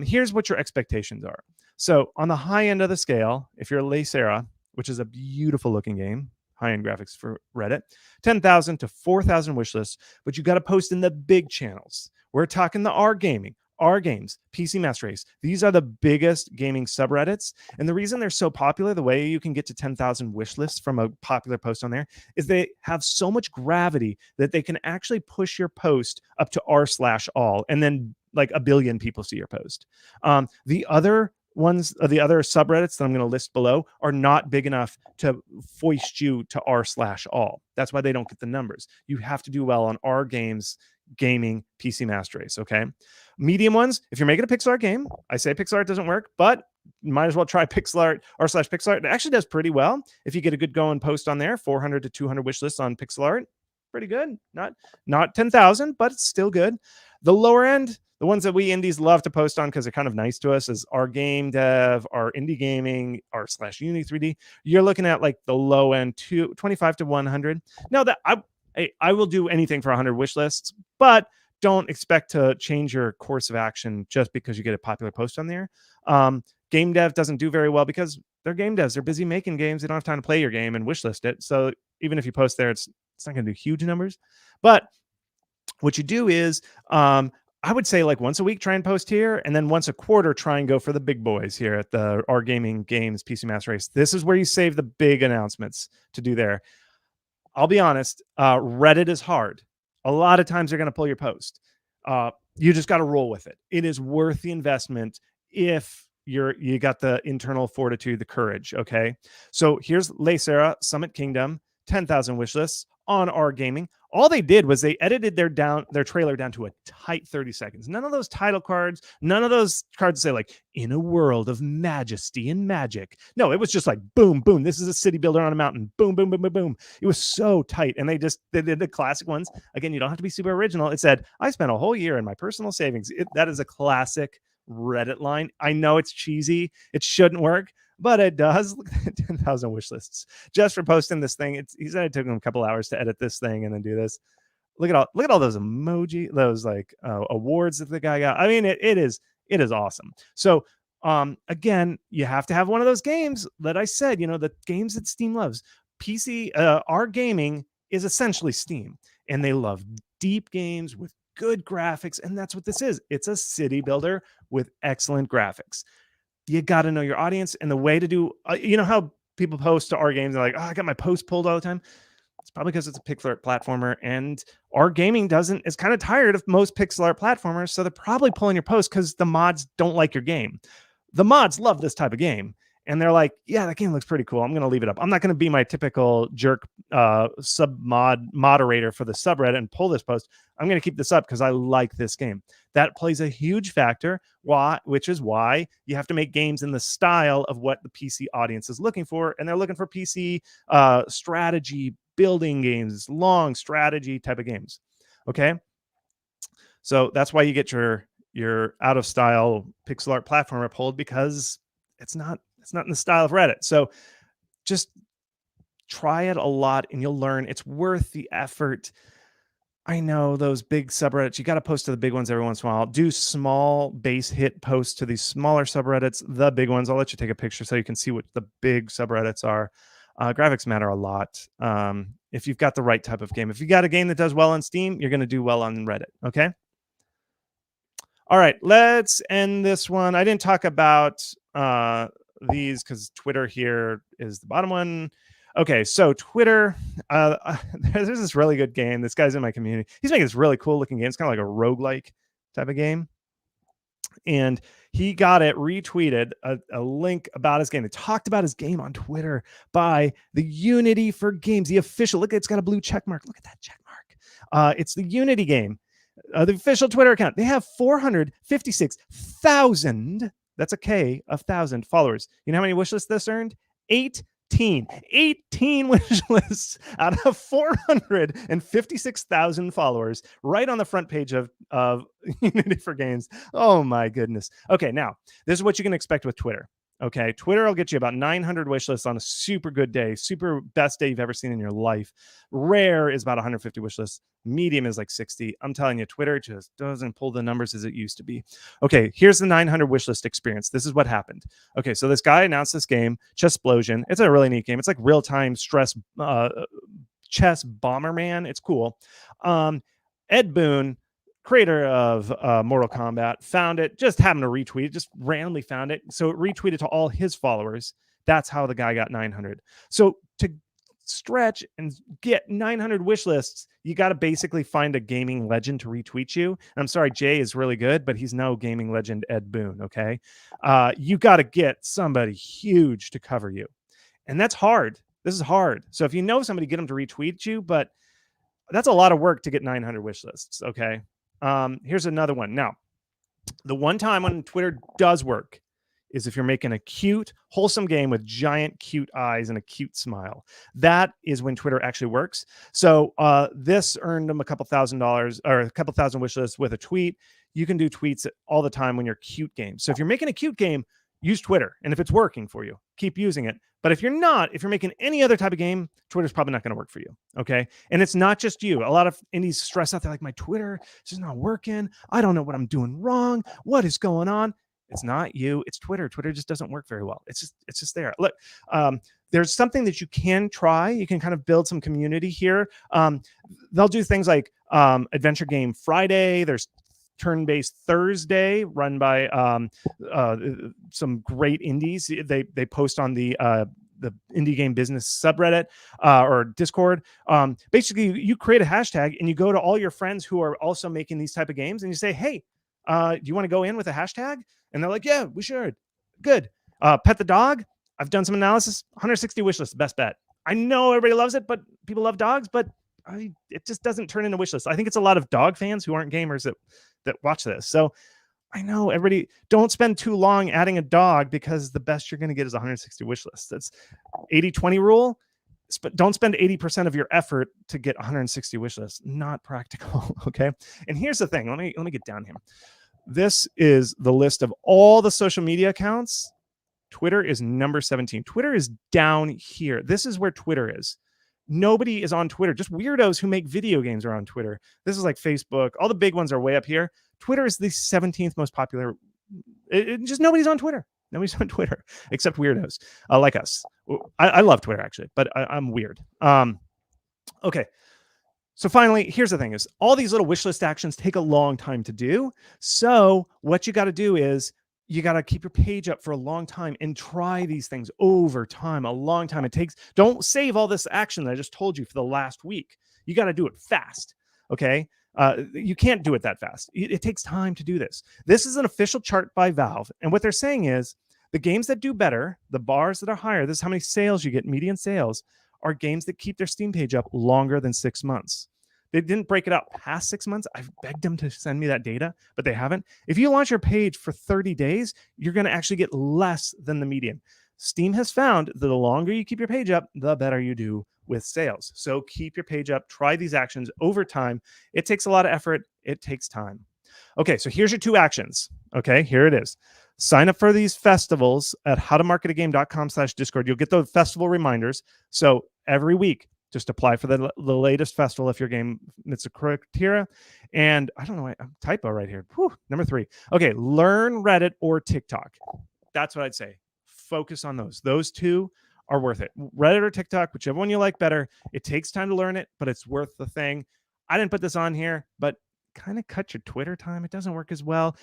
Here's what your expectations are. So on the high end of the scale, if you're Le Sera, which is a beautiful looking game, high-end graphics for Reddit, 10,000 to 4,000 wish lists, but you got to post in the big channels. We're talking the R Gaming, R Games, PC Master Race. These are the biggest gaming subreddits. And the reason they're so popular, the way you can get to 10,000 wish lists from a popular post on there, is they have so much gravity that they can actually push your post up to r/all, and then like a billion people see your post. The other subreddits that I'm going to list below are not big enough to foist you to r/all. That's why they don't get the numbers. You have to do well on R Games, Gaming, PC Master Race. Okay, medium ones. If you're making a pixel art game, I say pixel art doesn't work, but you might as well try pixel art r/pixel art. It actually does pretty well if you get a good going post on there. 400 to 200 wish lists on pixel art, pretty good. Not 10,000, but it's still good. The lower end, the ones that we indies love to post on because they're kind of nice to us, is our game dev, our indie gaming, r/Unity 3D. You're looking at like the low end, 25 to 100. Now that I will do anything for 100 wish lists, but don't expect to change your course of action just because you get a popular post on there. Game dev doesn't do very well because they're game devs. They're busy making games. They don't have time to play your game and wish list it. So even if you post there, it's not going to do huge numbers. But what you do is, I would say like once a week, try and post here. And then once a quarter, try and go for the big boys here at the R Gaming Games PC Master Race. This is where you save the big announcements to do there. I'll be honest, Reddit is hard. A lot of times they're going to pull your post. You just got to roll with it. It is worth the investment if you got the internal fortitude, the courage. Okay. So here's Le Sera Summit Kingdom, 10,000 wish lists on R Gaming. All they did was they edited their trailer down to a tight 30 seconds. None of those title cards, none of those cards say like, in a world of majesty and magic. No, it was just like, boom, boom. This is a city builder on a mountain. Boom, boom, boom, boom, boom. It was so tight. And they did the classic ones. Again, you don't have to be super original. It said, I spent a whole year in my personal savings. That is a classic Reddit line. I know it's cheesy. It shouldn't work, but it does. Look at 10,000 wish lists just for posting this thing. He said it took him a couple hours to edit this thing and then do this. Look at all those emoji, those like awards that the guy got. I mean, it is awesome. So again, you have to have one of those games that I said, the games that Steam loves. PC, R Gaming is essentially Steam. and they love deep games with good graphics. And that's what this is. It's a city builder with excellent graphics. You got to know your audience, and the way to do, you know how people post to our games, they're like, oh, I got my post pulled all the time. It's probably because it's a pixel art platformer, and our gaming is kind of tired of most pixel art platformers. So they're probably pulling your post because the mods don't like your game. The mods love this type of game, and they're like, yeah, that game looks pretty cool. I'm going to leave it up. I'm not going to be my typical jerk moderator for the subreddit and pull this post. I'm going to keep this up because I like this game. That plays a huge factor, which is why you have to make games in the style of what the PC audience is looking for. And they're looking for PC strategy building games, long strategy type of games. Okay. So that's why you get your out of style pixel art platformer pulled, because it's not in the style of Reddit. So just try it a lot and you'll learn. It's worth the effort. I know those big subreddits, you got to post to the big ones every once in a while. Do small base hit posts to these smaller subreddits. The big ones, I'll let you take a picture so you can see what the big subreddits are. Graphics matter a lot. If you've got the right type of game, if you got a game that does well on Steam, you're going to do well on Reddit. Okay. All right, let's end this one. I didn't talk about these because Twitter here is the bottom one. Okay, so Twitter, there's this really good game. This guy's in my community. He's making this really cool looking game. It's kind of like a roguelike type of game. And he got it retweeted, a link about his game. They talked about his game on Twitter by the Unity for Games, the official. Look, it's got a blue check mark. Look at that check mark. It's the Unity game. The official Twitter account. They have 456,000. That's a K of 1,000 followers. You know how many wish lists this earned? 18 wish lists out of 456,000 followers, right on the front page of Unity for Games. Oh my goodness. Okay, now this is what you can expect with Twitter. Okay, Twitter will get you about 900 wish lists on a super good day, super best day you've ever seen in your life. Rare is about 150 wish lists. Medium is like 60. I'm telling you, Twitter just doesn't pull the numbers as it used to be. Okay, here's the 900 wish list experience. This is what happened. Okay, so this guy announced this game, Chessplosion. It's a really neat game. It's like real-time chess Bomberman. It's cool. Ed Boon, creator of Mortal Kombat, found it, just happened to retweet it, just randomly found it. So it retweeted to all his followers. That's how the guy got 900. So to stretch and get 900 wish lists, you got to basically find a gaming legend to retweet you. And I'm sorry, Jay is really good, but he's no gaming legend Ed Boon, okay? You got to get somebody huge to cover you. And that's hard. This is hard. So if you know somebody, get them to retweet you, but that's a lot of work to get 900 wish lists, okay? Here's another one. Now, the one time when Twitter does work is if you're making a cute, wholesome game with giant, cute eyes and a cute smile. That is when Twitter actually works. So this earned them a couple $1,000 or a couple thousand wish lists with a tweet. You can do tweets all the time when you're cute games. So if you're making a cute game, use Twitter. And if it's working for you, keep using it. But if you're not, if you're making any other type of game, Twitter's probably not going to work for you. Okay. And it's not just you. A lot of indies stress out. They're like, my Twitter is just not working. I don't know what I'm doing wrong. What is going on? It's not you. It's Twitter. Twitter just doesn't work very well. It's just there. Look, there's something that you can try. You can kind of build some community here. They'll do things like Adventure Game Friday. There's Turn-Based Thursday, run by some great indies. They post on the indie game business subreddit or Discord. Basically, you create a hashtag and you go to all your friends who are also making these type of games, and you say, "Hey, do you want to go in with a hashtag?" And they're like, "Yeah, we should." Good. Pet the dog. I've done some analysis. 160 wish lists, best bet. I know everybody loves it, but people love dogs, but it just doesn't turn into wish lists. I think it's a lot of dog fans who aren't gamers that watch this. So I know everybody, don't spend too long adding a dog, because the best you're going to get is 160 wish lists. That's 80-20 rule. Don't spend 80% of your effort to get 160 wish lists. Not practical. Okay. And here's the thing. Let me get down here. This is the list of all the social media accounts. Twitter is number 17. Twitter is down here. This is where Twitter is. Nobody is on Twitter. Just weirdos who make video games are on Twitter. This is like Facebook. All the big ones are way up here. Twitter is the 17th most popular. Just nobody's on Twitter. Nobody's on Twitter except weirdos like us. I love Twitter, actually, but I'm weird. Okay. So finally, here's the thing: is all these little wish list actions take a long time to do. So what you got to do is you got to keep your page up for a long time and try these things over time, a long time. It takes, don't save all this action that I just told you for the last week. You got to do it fast. Okay. You can't do it that fast. It takes time to do this. This is an official chart by Valve. And what they're saying is the games that do better, the bars that are higher, this is how many sales you get, median sales, are games that keep their Steam page up longer than 6 months. They didn't break it out past 6 months. I've begged them to send me that data, but they haven't. If you launch your page for 30 days, you're going to actually get less than the median. Steam has found that the longer you keep your page up, the better you do with sales. So keep your page up. Try these actions over time. It takes a lot of effort. It takes time. Okay, so here's your 2 actions. Okay, here it is. Sign up for these festivals at howtomarketagame.com/Discord. You'll get the festival reminders. So every week, just apply for the latest festival if your game meets the criteria. And I don't know, I'm typo right here. Whew, number 3. Okay, learn Reddit or TikTok. That's what I'd say. Focus on those. Those 2 are worth it. Reddit or TikTok, whichever one you like better. It takes time to learn it, but it's worth the thing. I didn't put this on here, but kind of cut your Twitter time. It doesn't work as well.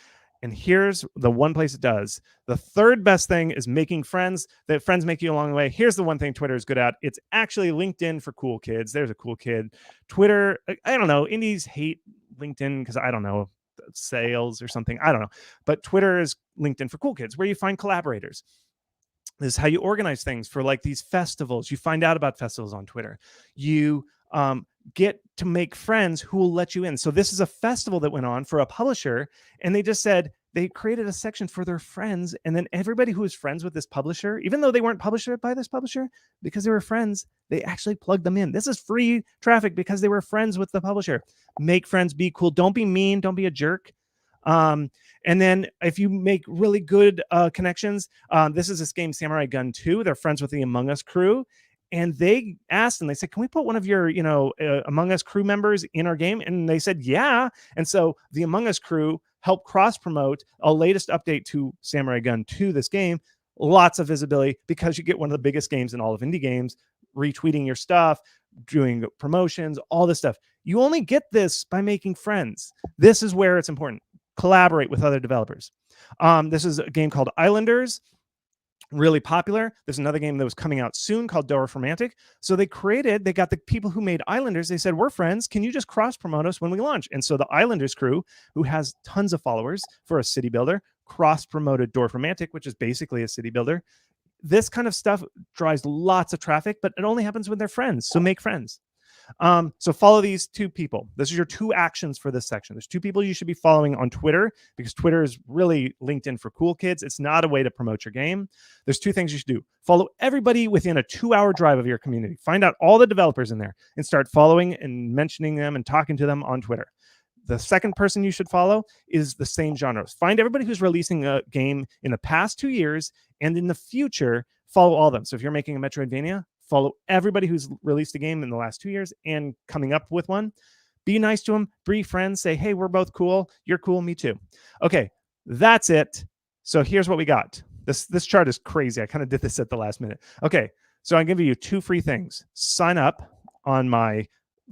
And here's the one place it does. The third best thing is making friends. That friends make you along the way. Here's the one thing Twitter is good at. It's actually LinkedIn for cool kids. There's a cool kid. Twitter, I don't know. Indies hate LinkedIn because I don't know, sales or something. I don't know. But Twitter is LinkedIn for cool kids, where you find collaborators. This is how you organize things for like these festivals. You find out about festivals on Twitter. You get to make friends who will let you in. So this is a festival that went on for a publisher, and they just said they created a section for their friends, and then everybody who was friends with this publisher, even though they weren't published by this publisher, because they were friends, they actually plugged them in. This is free traffic because they were friends with the publisher. Make friends, be cool. Don't be mean. Don't be a jerk. And then if you make really good connections, this is this game, Samurai Gun 2. They're friends with the Among Us crew. And they asked and they said, can we put one of your, Among Us crew members in our game? And they said, yeah. And so the Among Us crew helped cross promote a latest update to Samurai Gun 2, this game. Lots of visibility because you get one of the biggest games in all of indie games, retweeting your stuff, doing promotions, all this stuff. You only get this by making friends. This is where it's important. Collaborate with other developers. This is a game called Islanders. Really popular. There's another game that was coming out soon called Dwarf Romantic. So they got the people who made Islanders. They said, we're friends. Can you just cross promote us when we launch? And so the Islanders crew, who has tons of followers for a city builder, cross promoted Dwarf Romantic, which is basically a city builder. This kind of stuff drives lots of traffic, but it only happens when they're friends. So make friends. So follow these 2 people. This is your 2 actions for this section. There's 2 people you should be following on Twitter because Twitter is really LinkedIn for cool kids. It's not a way to promote your game. There's 2 things you should do. Follow everybody within a 2-hour drive of your community. Find out all the developers in there and start following and mentioning them and talking to them on Twitter. The second person you should follow is the same genres. Find everybody who's releasing a game in the past 2 years and in the future, follow all of them. So if you're making a Metroidvania, follow everybody who's released a game in the last 2 years and coming up with one. Be nice to them. Be friends. Say, hey, we're both cool. You're cool. Me too. Okay, that's it. So here's what we got. This chart is crazy. I kind of did this at the last minute. Okay, so I'm giving you 2 free things. Sign up on my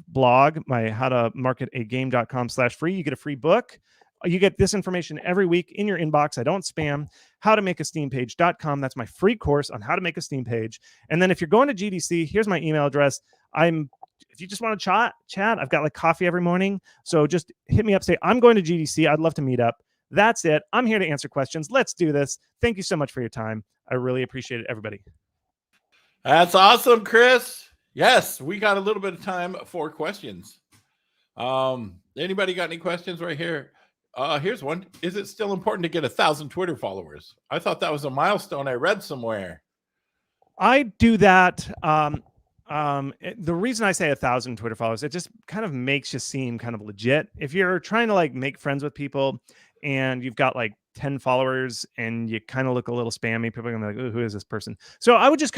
blog, my howtomarketagame.com/free. You get a free book. You get this information every week in your inbox. I don't spam. howtomakeasteampage.com. That's my free course on how to make a Steam page. And then if you're going to GDC, here's my email address. If you just want to chat, I've got like coffee every morning. So just hit me up, say, I'm going to GDC. I'd love to meet up. That's it. I'm here to answer questions. Let's do this. Thank you so much for your time. I really appreciate it, everybody. That's awesome, Chris. Yes, we got a little bit of time for questions. Anybody got any questions right here? Here's one. Is it still important to get 1,000 Twitter followers? I thought that was a milestone I read somewhere. I do that. The reason I say 1,000 Twitter followers, it just kind of makes you seem kind of legit. If you're trying to like make friends with people and you've got like 10 followers and you kind of look a little spammy, people are gonna be like, oh, who is this person? So I would just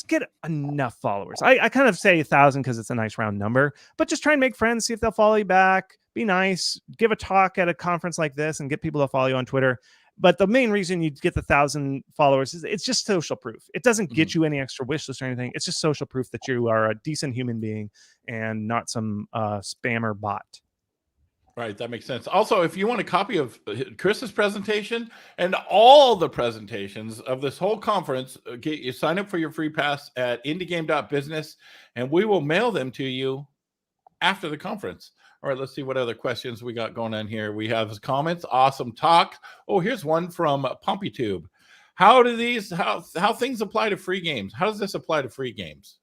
get enough followers. I kind of say 1,000 because it's a nice round number, but just try and make friends, see if they'll follow you back, be nice, give a talk at a conference like this and get people to follow you on Twitter. But the main reason you get the 1,000 followers is it's just social proof. It doesn't get you any extra wish list or anything. It's just social proof that you are a decent human being and not some spammer bot. Right, that makes sense. Also, if you want a copy of Chris's presentation and all the presentations of this whole conference, you sign up for your free pass at indiegame.business, and we will mail them to you after the conference. All right, let's see what other questions we got going on here. We have comments. Awesome talk. Oh, here's one from PompyTube. How things apply to free games? How does this apply to free games?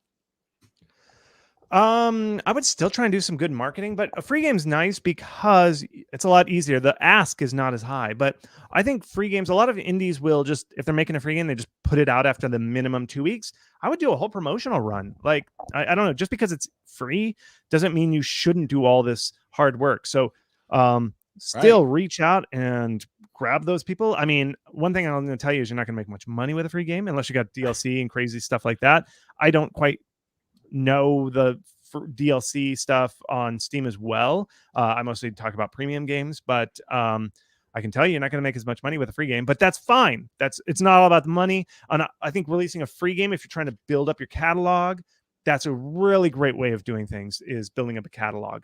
I would still try and do some good marketing, but a free game's nice because it's a lot easier. The ask is not as high, but I think free games, a lot of indies will just, if they're making a free game, they just put it out after the minimum 2 weeks. I would do a whole promotional run. Like, I don't know, just because it's free doesn't mean you shouldn't do all this hard work. So, still reach out and grab those people. I mean, one thing I'm going to tell you is you're not going to make much money with a free game unless you got DLC and crazy stuff like that. I don't quite know the DLC stuff on Steam as well. I mostly talk about premium games, but I can tell you, you're not going to make as much money with a free game, but that's fine. It's not all about the money. And I think releasing a free game, if you're trying to build up your catalog, that's a really great way of doing things, is building up a catalog,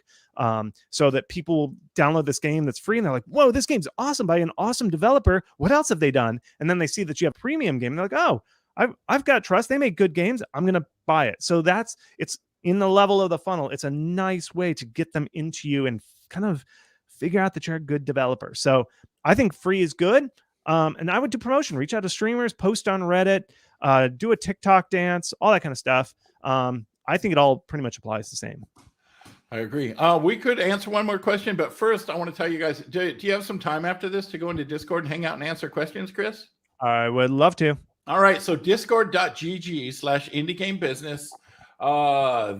so that people download this game that's free and they're like, whoa, this game's awesome by an awesome developer. What else have they done? And then they see that you have a premium game and they're like, oh, I've got trust. They make good games. I'm going to buy it. So it's in the level of the funnel. It's a nice way to get them into you and kind of figure out that you're a good developer. So I think free is good. And I would do promotion, reach out to streamers, post on Reddit, do a TikTok dance, all that kind of stuff. I think it all pretty much applies the same. I agree. We could answer one more question, but first I want to tell you guys, do you have some time after this to go into Discord and hang out and answer questions, Chris? I would love to. All right, so discord.gg/indiegamebusiness,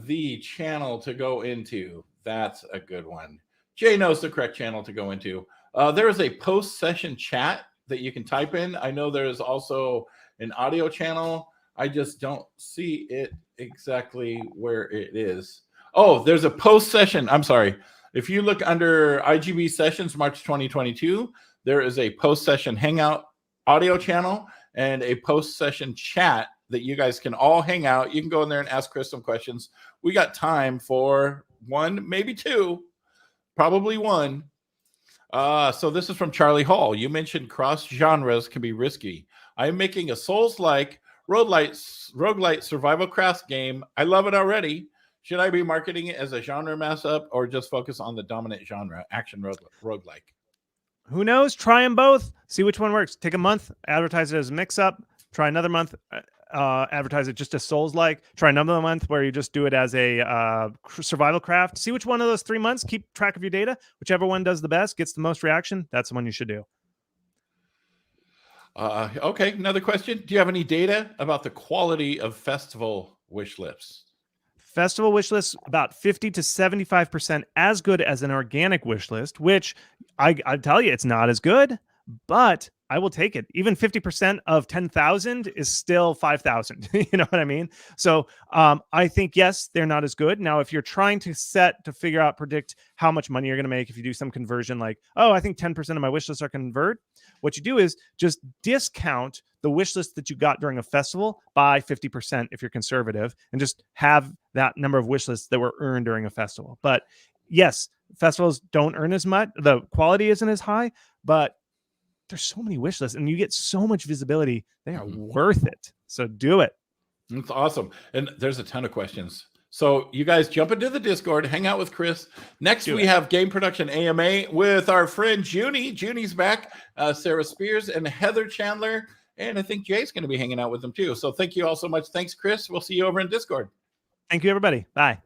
the channel to go into. That's a good one. Jay knows the correct channel to go into. There is a post-session chat that you can type in. I know there is also an audio channel. I just don't see it exactly where it is. Oh, there's a post-session. I'm sorry. If you look under IGB Sessions, March 2022, there is a post-session Hangout audio channel and a post-session chat that you guys can all hang out. You can go in there and ask Chris some questions. We got time for one, maybe two, probably one. So this is from Charlie Hall. You mentioned cross genres can be risky. I'm making a Souls-like roguelite survival crafts game. I love it already. Should I be marketing it as a genre mess-up or just focus on the dominant genre, action roguelike? Who knows? Try them both. See which one works. Take a month, advertise it as a mix-up. Try another month, advertise it just as Souls-like. Try another month where you just do it as a survival craft. See which one of those 3 months. Keep track of your data. Whichever one does the best, gets the most reaction, that's the one you should do. Okay, another question. Do you have any data about the quality of festival wish lists? Festival wish lists about 50 to 75% as good as an organic wish list, which I tell you, it's not as good, but I will take it. Even 50% of 10,000 is still 5,000. You know what I mean? So I think, yes, they're not as good. Now, if you're trying to predict how much money you're going to make, if you do some conversion like, oh, I think 10% of my wish lists are convert, what you do is just discount the wish list that you got during a festival by 50% if you're conservative, and just have that number of wish lists that were earned during a festival. But yes, festivals don't earn as much. The quality isn't as high, but there's so many wish lists and you get so much visibility. They are worth it. So do it. That's awesome. And there's a ton of questions. So you guys jump into the Discord, hang out with Chris. Next, we have Game Production AMA with our friend Junie. Junie's back, Sarah Spears and Heather Chandler. And I think Jay's going to be hanging out with them too. So thank you all so much. Thanks, Chris. We'll see you over in Discord. Thank you, everybody. Bye.